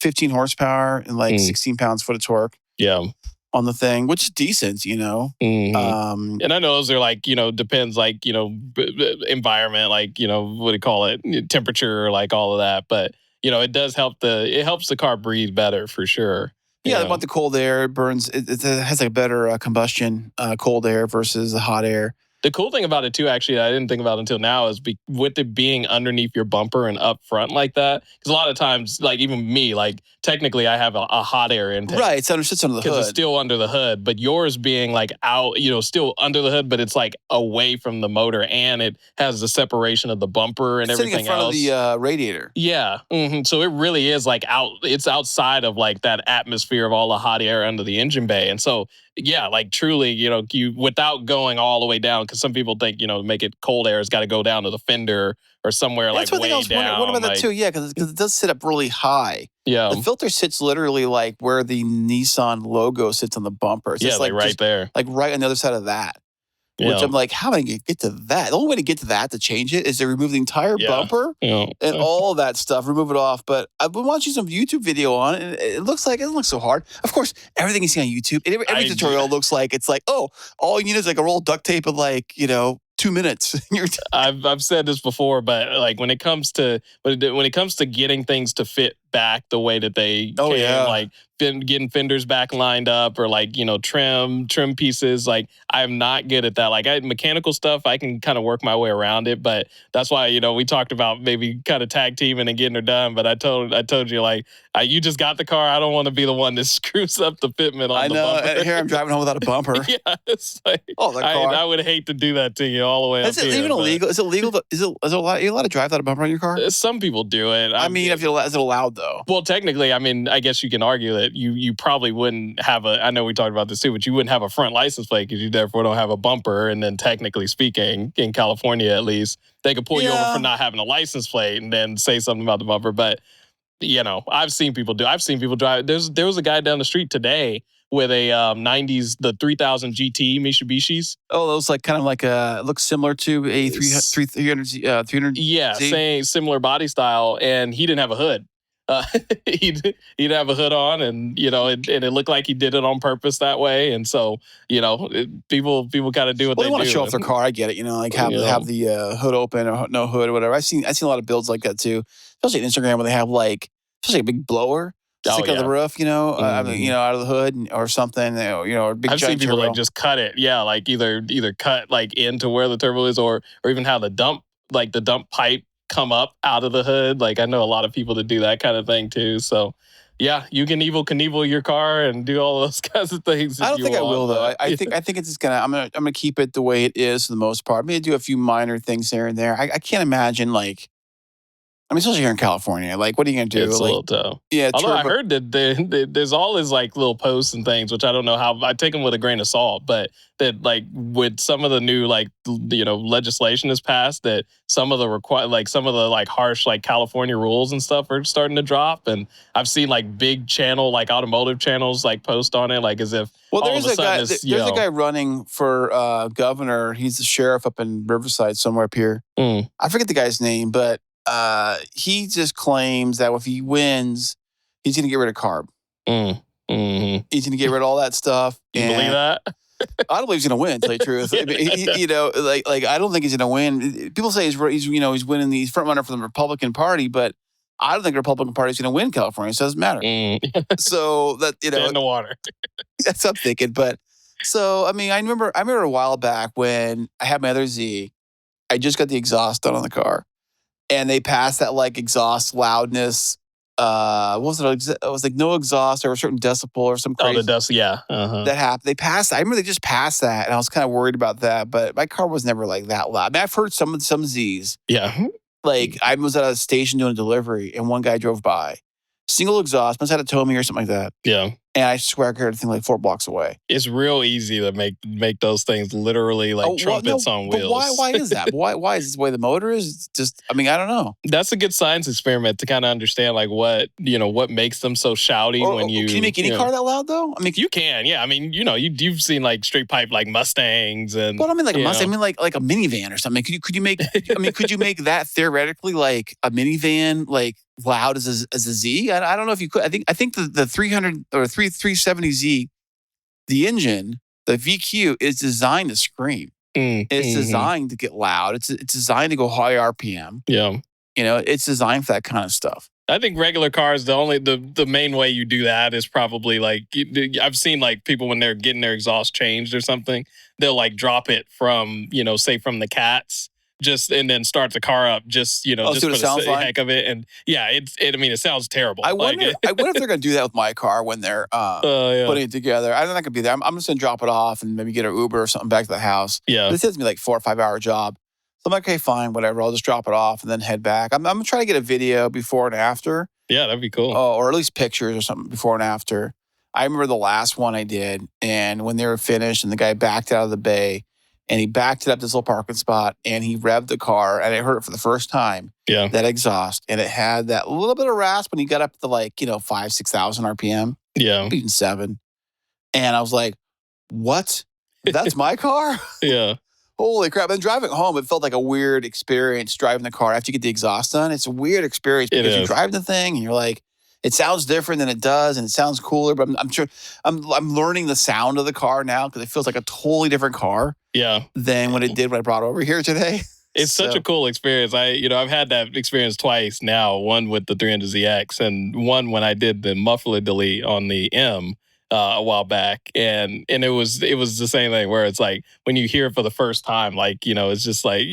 15 horsepower and like 16 pounds-foot of torque. Yeah. On the thing, which is decent, And I know those are like, depends like, environment, like, what do you call it? Temperature, like all of that. But, it does helps the car breathe better for sure. Yeah, about the cold air burns. It has a better combustion, cold air versus the hot air. The cool thing about it too, actually, I didn't think about until now, is with it being underneath your bumper and up front like that. Because a lot of times, like even me, like technically I have a hot air intake. Right, it sits under the hood. Because it's still under the hood. But yours being like out, still under the hood, but it's like away from the motor, and it has the separation of the bumper and everything else. Sitting in front of the radiator. Yeah. So it really is like it's outside of like that atmosphere of all the hot air under the engine bay. And so, yeah, like truly, you without going all the way down, because some people think, to make it cold air, it's got to go down to the fender or somewhere like way down. What about that too? Yeah, because it does sit up really high. Yeah. The filter sits literally like where the Nissan logo sits on the bumper. It's like right there. Like right on the other side of that. Which I'm like, how am I going to get to that? The only way to get to that, to change it, is to remove the entire bumper and all that stuff, remove it off. But I've been watching some YouTube video on it, and it doesn't look so hard. Of course, everything you see on YouTube, every tutorial looks like, it's like, oh, all you need is like a roll of duct tape of like, 2 minutes. I've said this before, but like when it comes to getting things to fit back the way that they Oh, can, yeah. like getting fenders back lined up or like, trim pieces. Like I'm not good at that. Like mechanical stuff, I can kind of work my way around it, but that's why, we talked about maybe kind of tag teaming and getting her done. But I told you, like, you just got the car. I don't want to be the one that screws up the fitment on I the know. bumper. Here I'm driving home without a bumper. Yeah, it's like, Oh, the car. I would hate to do that to you all the way Is up it here. even illegal? Is it legal? Is it allowed? Are you allowed to drive without a bumper on your car? Some people do it. I mean, is it allowed though? Well, technically, I mean, I guess you can argue that you probably wouldn't have I know we talked about this too, but you wouldn't have a front license plate because you therefore don't have a bumper. And then technically speaking, in California at least, they could pull you over for not having a license plate and then say something about the bumper. But, I've seen people drive. There was a guy down the street today with a 90s, the 3000 GT Mitsubishis. Oh, those like kind of like looks similar to a 300. Yeah, same similar body style, and he didn't have a hood. He'd have a hood on, and it looked like he did it on purpose that way. And so, people kind of do what Well, they want to do. show off their car. I get it. Like have the hood open or no hood or whatever. I've seen a lot of builds like that too, especially on Instagram where they have especially a big blower stick out the roof. I mean, out of the hood or something. Or big. I've seen people turbo. like just cut it. Yeah, like either cut like into where the turbo is, or even have the dump pipe come up out of the hood. Like I know a lot of people that do that kind of thing too. So yeah, you can Knievel your car and do all those kinds of things. I don't think I will though. I think it's just I'm gonna keep it the way it is for the most part. Maybe do a few minor things here and there. I can't imagine especially here in California. Like, what are you gonna do? It's a little tough. Yeah. Although I heard that there's all these like little posts and things, which I don't know how. I take them with a grain of salt, but that like with some of the new legislation is passed, that some of the harsh like California rules and stuff are starting to drop, and I've seen like big channel like automotive channels like post on it like as if. Well, there's a guy running for governor. He's the sheriff up in Riverside somewhere up here. I forget the guy's name, but he just claims that if he wins, he's going to get rid of carb. Mm-hmm. He's going to get rid of all that stuff. You believe that? I don't believe he's going to win, to tell you the truth. I mean, I don't think he's going to win. People say he's winning. He's front runner for the Republican Party, but I don't think the Republican Party is going to win California. So it doesn't matter. So that in the water. That's what I'm thinking. But so I mean, I remember a while back when I had my other Z. I just got the exhaust done on the car. And they passed that like exhaust loudness. What was it? It was like no exhaust or a certain decibel or some crazy. Oh, the decibel, yeah. Uh-huh. That happened. They passed. I remember they just passed that, and I was kind of worried about that. But my car was never like that loud. I mean, I've heard some Z's. Yeah. Like I was at a station doing a delivery, and one guy drove by, single exhaust, must have had a tow me or something like that. Yeah. And I swear I heard a thing like 4 blocks away. It's real easy to make those things literally like trumpets on wheels. But why is that? Why is this the way the motor is? It's just, I mean, I don't know. That's a good science experiment to kind of understand like what makes them so shouty when you. Can you make any car that loud though? I mean, you can, yeah. I mean, you've seen like straight pipe like Mustangs and. Well, I mean, like a Mustang. I mean, like a minivan or something. Could you make? I mean, could you make that theoretically like a minivan like loud as a Z? I don't know if you could. I think the 300 or 370Z, the engine, the VQ is designed to scream. It's designed to get loud. It's designed to go high RPM. Yeah. It's designed for that kind of stuff. I think regular cars, the main way you do that is probably like, I've seen like people when they're getting their exhaust changed or something, they'll like drop it from, say from the cats. And then start the car up, just for the heck of it, and yeah, I mean, it sounds terrible. I wonder if they're going to do that with my car when they're putting it together. I'm not going to be there. I'm just going to drop it off and maybe get an Uber or something back to the house. Yeah, this takes me like 4 or 5 hour job. So I'm like, okay, fine, whatever. I'll just drop it off and then head back. I'm going to try to get a video before and after. Yeah, that'd be cool. Or at least pictures or something before and after. I remember the last one I did, and when they were finished, and the guy backed out of the bay. And he backed it up to this little parking spot, and he revved the car, and I heard it for the first time. Yeah, that exhaust, and it had that little bit of rasp when he got up to 5,000-6,000 RPM. Yeah, even 7. And I was like, "What? That's my car?" Yeah. Holy crap! And driving home, it felt like a weird experience driving the car after you get the exhaust done. It's a weird experience because you drive the thing, and you're like, it sounds different than it does, and it sounds cooler. But I'm sure I'm learning the sound of the car now because it feels like a totally different car. Yeah. Than what it did when I brought it over here today. It's such a cool experience. I've had that experience twice now. One with the 300ZX, and one when I did the muffler delete on the M a while back, and it was the same thing where it's like when you hear it for the first time, like it's just like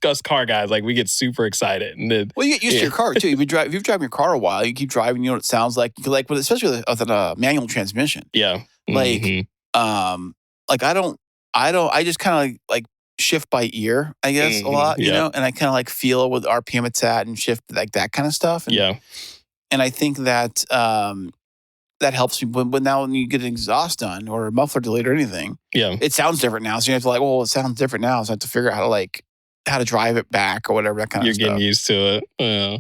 us car guys, like we get super excited, and then, Well, you get used to your car too. If you've driven your car a while, you keep driving, you know what it sounds like. You like, especially with a manual transmission. Yeah. Like, Mhm. like I just kind of like shift by ear, I guess, a lot, you Yeah. know, and I kind of like feel what RPM it's at and shift like that kind of stuff. And, Yeah. and I think that that helps me when now when you get an exhaust done or a muffler delete or anything, Yeah. it sounds different now. So you have to like, well, it sounds different now. So I have to figure out how to drive it back or whatever, that kind You're of stuff. getting used to it. Yeah.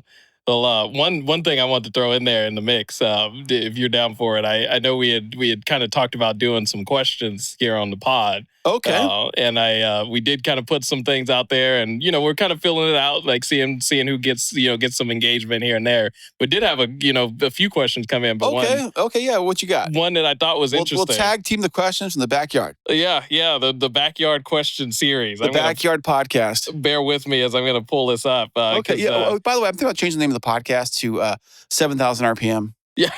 Well, one thing I want to throw in there in the mix, if you're down for it, I know we had kind of talked about doing some questions here on the pod. Okay. And we did kind of put some things out there, and we're kind of filling it out, like seeing who gets some engagement here and there. We did have a few questions come in, but Okay, yeah. What you got? one that I thought was interesting. We'll tag team the questions from the backyard. Yeah, the backyard question series. The backyard podcast. Bear with me as I'm going to pull this up. Okay. Yeah. By the way, I'm thinking about changing the name of the podcast to 7,000 RPM. Yeah.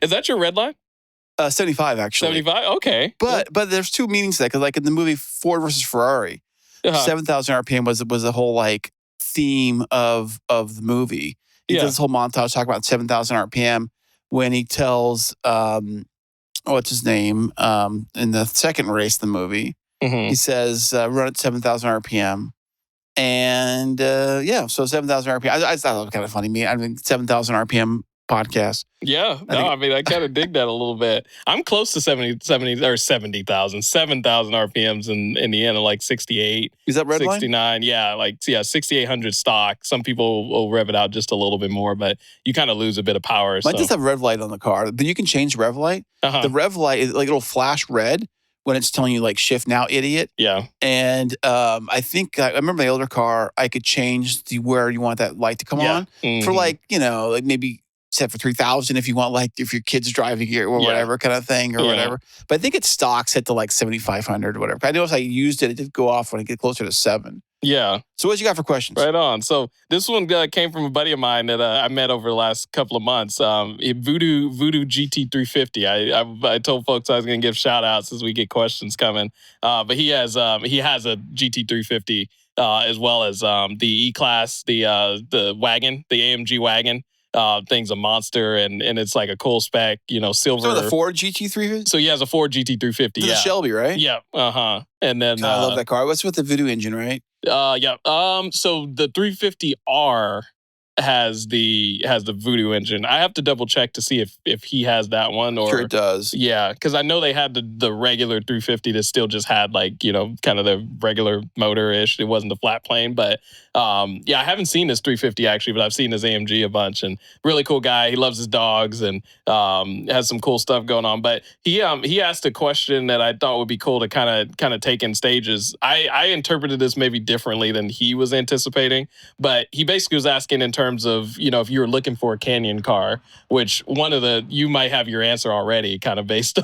Is that your red line? 75 actually. 75. Okay. But there's two meanings to that, because like in the movie Ford versus Ferrari, 7,000 RPM was the whole like theme of the movie. He does this whole montage talking about 7,000 RPM when he tells what's his name in the second race of the movie. Mm-hmm. He says run at 7,000 RPM. And so 7,000 RPM. I thought that was kind of funny. I mean, 7,000 RPM podcast. Yeah, I kind of dig that a little bit. I'm close to 70,000 7,000 RPMs in the end of like 68. Is that red 69, line? yeah, 6,800 stock. Some people will rev it out just a little bit more, but you kind of lose a bit of power. Mine does have rev light on the car, but you can change rev light. The rev light is like it'll flash red when it's telling you like shift now, idiot. Yeah. And I think I remember the older car, I could change where you want that light to come on for like maybe set for 3,000 if you want, like if your kid's driving here or whatever kind of thing or whatever. But I think it's stock set to like 7,500 or whatever. I know if I used it, it did go off when I get closer to 7. Yeah. So what you got for questions? Right on. So this one came from a buddy of mine that I met over the last couple of months. Voodoo GT350. I told folks I was going to give shout outs as we get questions coming. But he has a GT350 as well as the E-Class, the wagon, the AMG wagon. Thing's a monster, and it's like a cool spec, silver. So the Ford GT350? So he has a Ford GT350. The Shelby, right? Yeah. And then God, I love that car. What's with the Voodoo engine, right? Yeah. So the 350R has the Voodoo engine. I have to double check to see if he has that one or sure it does. Yeah, because I know they had the regular 350 that still just had like kind of the regular motor ish. It wasn't the flat plane, but I haven't seen this 350 actually, but I've seen his AMG a bunch, and really cool guy. He loves his dogs and has some cool stuff going on. But he asked a question that I thought would be cool to kind of take in stages. I interpreted this maybe differently than he was anticipating, but he basically was asking in terms of if you were looking for a Canyon car, which you might have your answer already, kind of based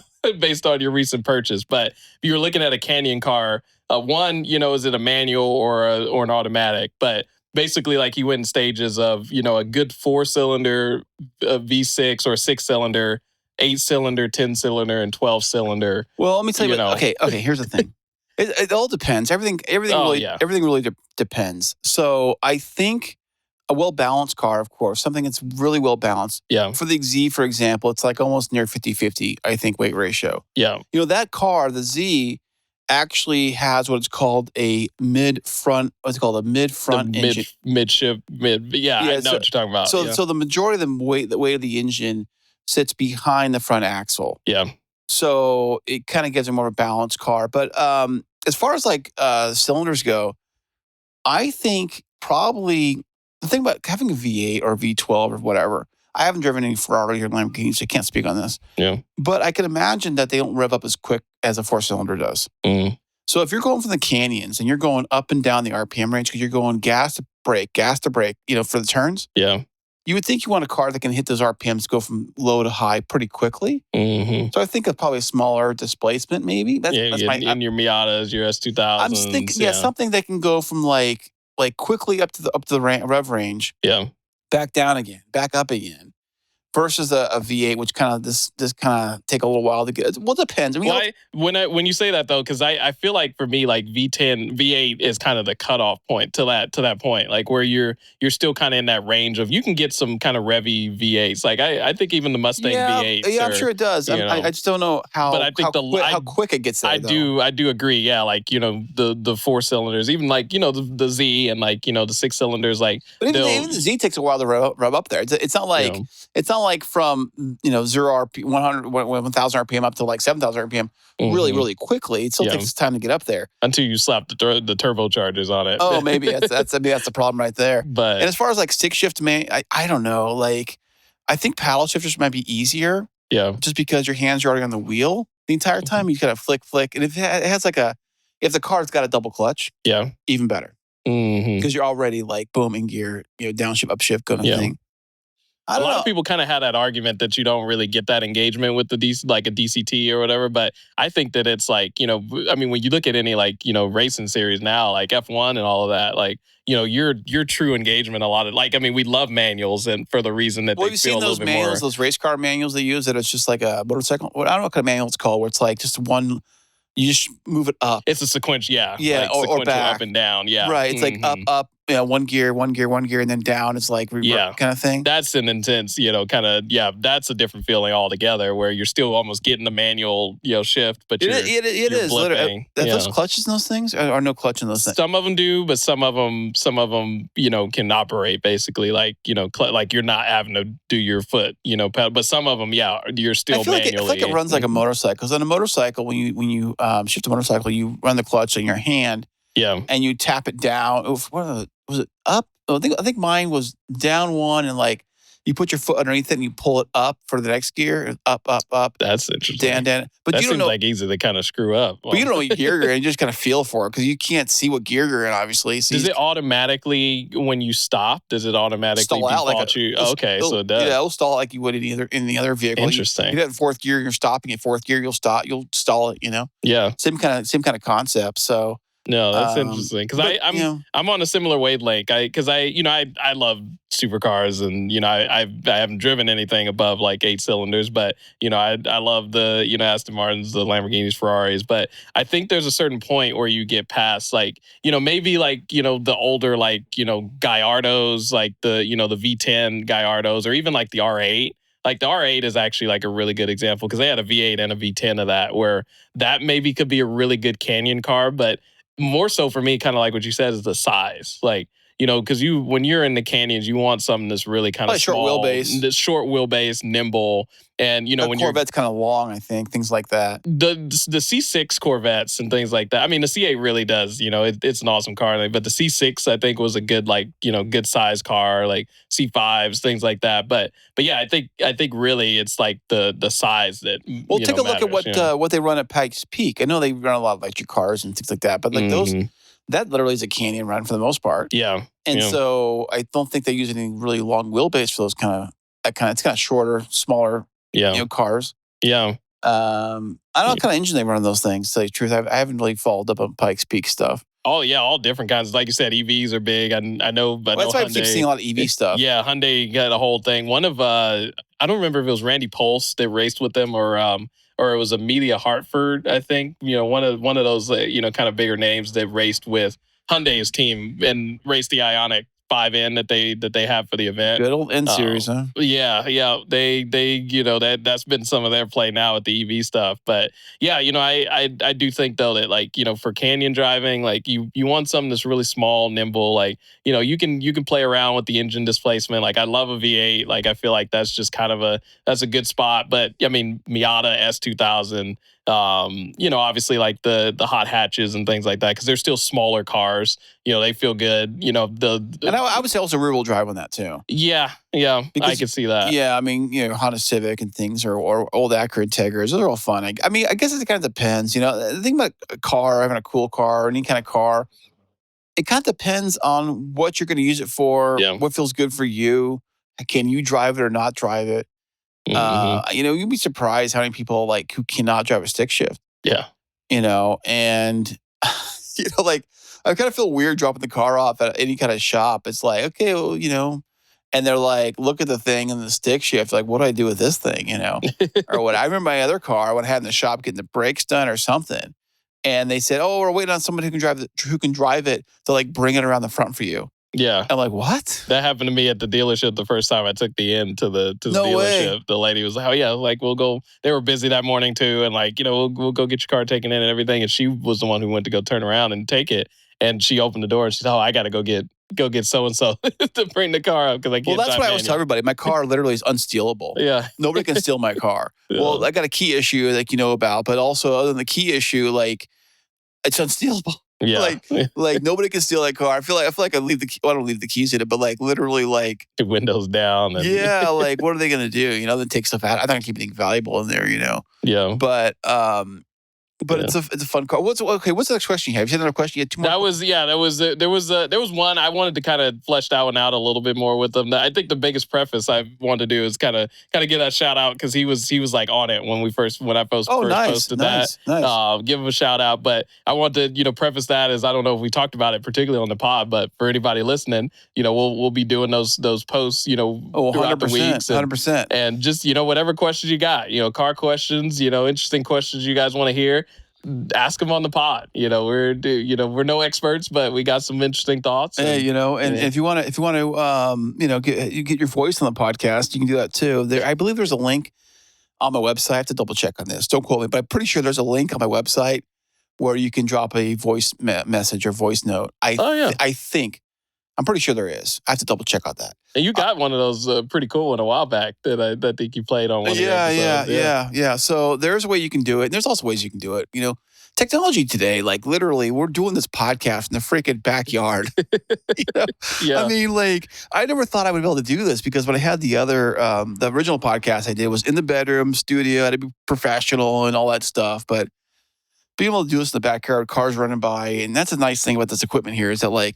on your recent purchase. But if you're looking at a Canyon car, one, is it a manual or an automatic? But basically, like he went in stages of a good 4-cylinder V6 or 6-cylinder, 8-cylinder, 10-cylinder, and 12-cylinder. Well, let me tell you. Okay. Here's the thing. It all depends. Everything really depends. So I think a well-balanced car, of course, something that's really well-balanced. Yeah. For the Z, for example, it's like almost near 50-50, I think, weight ratio. Yeah. That car, the Z, actually has what it's called a mid-front engine. Midship. I know what you're talking about. So the majority of the weight of the engine sits behind the front axle. Yeah. So it kind of gives a more of a balanced car. But as far as like cylinders go, I think probably the thing about having a V8 or V12 or whatever, I haven't driven any Ferrari or Lamborghini, so I can't speak on this. Yeah. But I can imagine that they don't rev up as quick as a 4-cylinder does. Mm. So if you're going from the canyons and you're going up and down the RPM range because you're going gas to brake, for the turns, yeah, you would think you want a car that can hit those RPMs, go from low to high pretty quickly. Mm-hmm. So I think of probably a smaller displacement, maybe. That's in your Miatas, your S2000s. I'm just thinking, something that can go from like quickly up to the rev range, back down again, back up again, versus a V8, which kind of this kind of take a little while to get. Well, it depends. I mean, when you say that though, because I feel like for me, like V8 is kind of the cutoff point to that point, like where you're still kind of in that range of you can get some kind of revvy V8s. Like I think even the Mustang V8s. Yeah, I'm sure it does. I just don't know how. But I think how quick it gets there. I do agree. Yeah, like the 4 cylinders, even like the Z and like the 6 cylinders, like. But even the Z takes a while to rev up there. It's not like it's not like from 0 RPM 1,000 RPM up to like 7,000 RPM really quickly. It still takes time to get up there until you slap the turbochargers on it. Oh, maybe that's the problem right there. But and as far as like stick shift, man, I don't know. Like I think paddle shifters might be easier. Yeah, just because your hands are already on the wheel the entire time. You gotta flick, and if it has if the car's got a double clutch, even better. Because you're already like boom in gear, downshift, upshift kind of thing. A lot of people kind of had that argument that you don't really get that engagement with the like a DCT or whatever, but I think that it's like, I mean, when you look at any like, racing series now, like F1 and all of that, like, your true engagement, a lot of like, I mean, we love manuals and for the reason that they feel a little bit more. Well, you've seen those race car manuals they use that it's just like a motorcycle. I don't know what kind of manual it's called, where it's like just one. You just move it up. It's a sequential, like or back. Up and down, Right, it's like up, one gear, and then down. It's like kind of thing. That's an intense, that's a different feeling altogether. Where you're still almost getting the manual, shift, but it is literally. Those clutches in those things are no clutch in those things. Some of them do, but some of them, can operate basically like like you're not having to do your foot, pedal. But some of them, you're still manually. I feel like it runs like a motorcycle. Because on a motorcycle, when you shift a motorcycle, you run the clutch in your hand. Yeah. And you tap it down. Was it up? I think mine was down one, and like you put your foot underneath it and you pull it up for the next gear. Up. That's interesting. Down. But that you don't seems know, like easy to kind of screw up. But you don't know what gear you're in. You just kind of feel for it because you can't see what gear you're in, obviously. So does it automatically, when you stop, does it automatically stall out like you? Okay, so it does. Yeah, it'll stall like you would in the other vehicle. Interesting. You get in fourth gear, you're stopping at fourth gear, you'll stall it. Yeah. Same kind of concept. So. No, that's interesting because I'm on a similar wavelength. Because I love supercars and I haven't driven anything above like 8 cylinders, but I love the Aston Martins, the Lamborghinis, Ferraris. But I think there's a certain point where you get past like maybe like the older like Gallardos, like the the V10 Gallardos, or even like the R8. Like the R8 is actually like a really good example because they had a V8 and a V10 of that, where that maybe could be a really good canyon car, but more so for me, kind of like what you said, is the size. Like, because when you're in the canyons, you want something that's really kind of short wheelbase, nimble. And, when Corvette's kind of long, I think, things like that. The C6 Corvettes and things like that. I mean, the C8 really does, it's an awesome car. But the C6, I think, was a good, like, good size car, like C5s, things like that. But yeah, I think really it's like the size that. Well, take a look matters, at what they run at Pikes Peak. I know they run a lot of electric cars and things like that, but like that literally is a canyon run for the most part. Yeah. And so I don't think they use any really long wheelbase for those it's kind of shorter, smaller, cars. Yeah. I don't know what kind of engine they run on those things, to tell you the truth. I haven't really followed up on Pikes Peak stuff. Oh, yeah, all different kinds. Like you said, EVs are big. I know, but that's why I keep seeing a lot of EV stuff. Yeah, Hyundai got a whole thing. One of, I don't remember if it was Randy Pulse that raced with them or it was Amelia Hartford, I think. One of those, kind of bigger names that raced with Hyundai's team and raced the Ioniq 5N that they have for the event. Good old N series, huh? Yeah. They that's been some of their play now with the EV stuff. But yeah, I do think though that like, for canyon driving, like you want something that's really small, nimble, like, you can play around with the engine displacement. Like I love a V8. Like I feel like that's just kind of that's a good spot. But I mean, Miata S2000, obviously like the hot hatches and things like that, because they're still smaller cars. They feel good. And I would say also rear wheel drive on that too. Yeah, because, I could see that. Yeah, I mean, Honda Civic and things, or old Acura Integras, those are all fun. I guess it kind of depends. The thing about a car, having a cool car, or any kind of car, it kind of depends on what you're going to use it for. Yeah. What feels good for you. Can you drive it or not drive it? You'd be surprised how many people like who cannot drive a stick shift. Yeah. And like I kind of feel weird dropping the car off at any kind of shop. It's like, okay, well, and they're like, look at the thing and the stick shift. Like, what do I do with this thing? Or what? I remember my other car when I had in the shop getting the brakes done or something, and they said, "Oh, we're waiting on someone who can drive it to like bring it around the front for you." Yeah. I'm like, what? That happened to me at the dealership the first time I took the N to the No dealership. way. The lady was like, "Oh yeah, like we'll go." They were busy that morning too, and like we'll go get your car taken in and everything. And she was the one who went to go turn around and take it. And she opened the door and she said, "Oh, I got to go get so and so to bring the car up because I can't." Well, that's drive what I always tell manual." everybody. My car literally is unstealable. Yeah. Nobody can steal my car. Yeah. Well, I got a key issue like you know about, but also other than the key issue, like it's unstealable. Yeah. Like nobody can steal that car. I feel like I leave the key. Well, I don't leave the keys in it, but like literally, like The windows down. And yeah, like what are they gonna do? They take stuff out. I don't keep anything valuable in there. Yeah. But Yeah. it's a fun car. What's the next question you have? You had another question. You had two more. There was one I wanted to kind of flesh that one out a little bit more with them. I think the biggest preface I wanted to do is kind of give that shout out because he was like on it when I first posted nice. that. Give him a shout out, but I want to preface that as I don't know if we talked about it particularly on the pod, but for anybody listening, we'll be doing those posts throughout the weeks 100%. and just whatever questions you got, car questions, interesting questions you guys want to hear. Ask them on the pod. We're no experts, but we got some interesting thoughts. And if you want to, get your voice on the podcast, you can do that too. I believe there's a link on my website. I have to double check on this. Don't quote me, but I'm pretty sure there's a link on my website where you can drop a voice message or voice note. I think. I'm pretty sure there is. I have to double check on that. And you got one of those pretty cool one a while back that I think you played on one of the episodes. Yeah. So there's a way you can do it. And there's also ways you can do it. Technology today, like literally, we're doing this podcast in the freaking backyard. Yeah. I mean, like, I never thought I would be able to do this because when I had the original podcast I did was in the bedroom studio. I had to be professional and all that stuff. But being able to do this in the backyard, cars running by, and that's a nice thing about this equipment here is that like,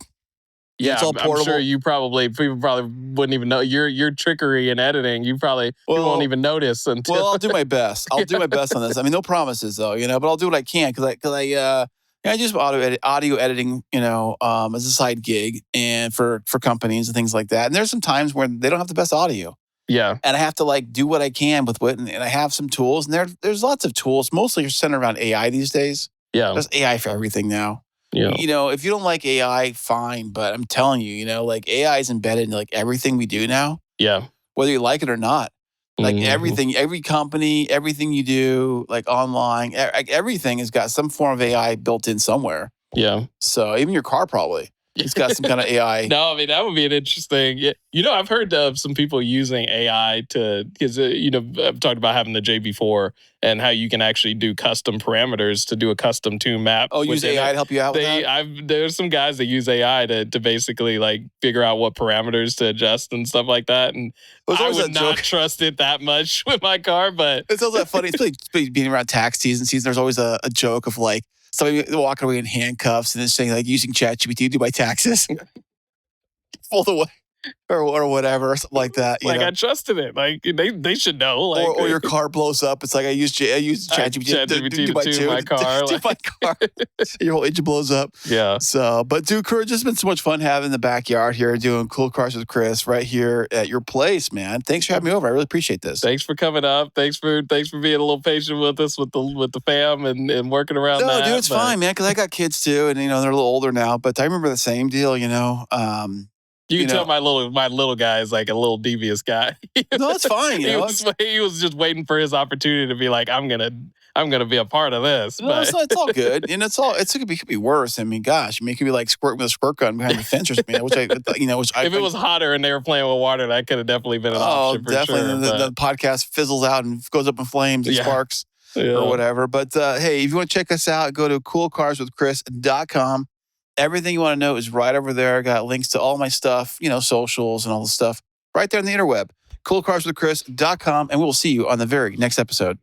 yeah, it's all portable. I'm sure people probably wouldn't even know your trickery in editing. You won't even notice until. Well, I'll do my best. I'll do my best on this. I mean, no promises though, but I'll do what I can because I do some audio editing, as a side gig and for companies and things like that. And there's some times where they don't have the best audio. Yeah, and I have to like do what I can with it, and I have some tools, and there's lots of tools. Mostly, you're centered around AI these days. Yeah, there's AI for everything now. Yeah. If you don't like AI, fine. But I'm telling you, like AI is embedded in like everything we do now. Yeah. Whether you like it or not. Like everything, every company, everything you do, like online, everything has got some form of AI built in somewhere. Yeah. So even your car probably. It's got some kind of AI. No, I mean, that would be an interesting. I've heard of some people using AI because I've talked about having the JB4 and how you can actually do custom parameters to do a custom tune map. Oh, use AI to help you out with that? There's some guys that use AI to basically like figure out what parameters to adjust and stuff like that. And I would not trust it that much with my car, but. It's also that funny. It's like being around tax season. There's always a joke of like, somebody walking away in handcuffs and then saying like using ChatGPT to do my taxes. Full the way. Or whatever, or something like that. I trusted it. Like they should know. Like, or your car blows up. It's like I use ChatGPT to do my car. Do my car. Your whole engine blows up. Yeah. So, but dude, Kurt, just been so much fun having the backyard here, doing Cool Cars with Chris right here at your place, man. Thanks for having me over. I really appreciate this. Thanks for coming up. Thanks for being a little patient with us with the fam and working around. No, dude, it's fine, man. Because I got kids too, and they're a little older now. But I remember the same deal, You can tell my little guy is like a little devious guy. No, it's fine. He was just waiting for his opportunity to be like, I'm gonna be a part of this. No, it's all good, and it could be worse. I mean, gosh, it could be like squirting with a squirt gun behind the fence or something. If it was hotter and they were playing with water, that could have definitely been an option. Definitely. Sure, the podcast fizzles out and goes up in flames and sparks or whatever. But hey, if you want to check us out, go to coolcarswithchris.com. Everything you want to know is right over there. I got links to all my stuff, socials and all the stuff right there on the interweb. coolcarswithchris.com, and we'll see you on the very next episode.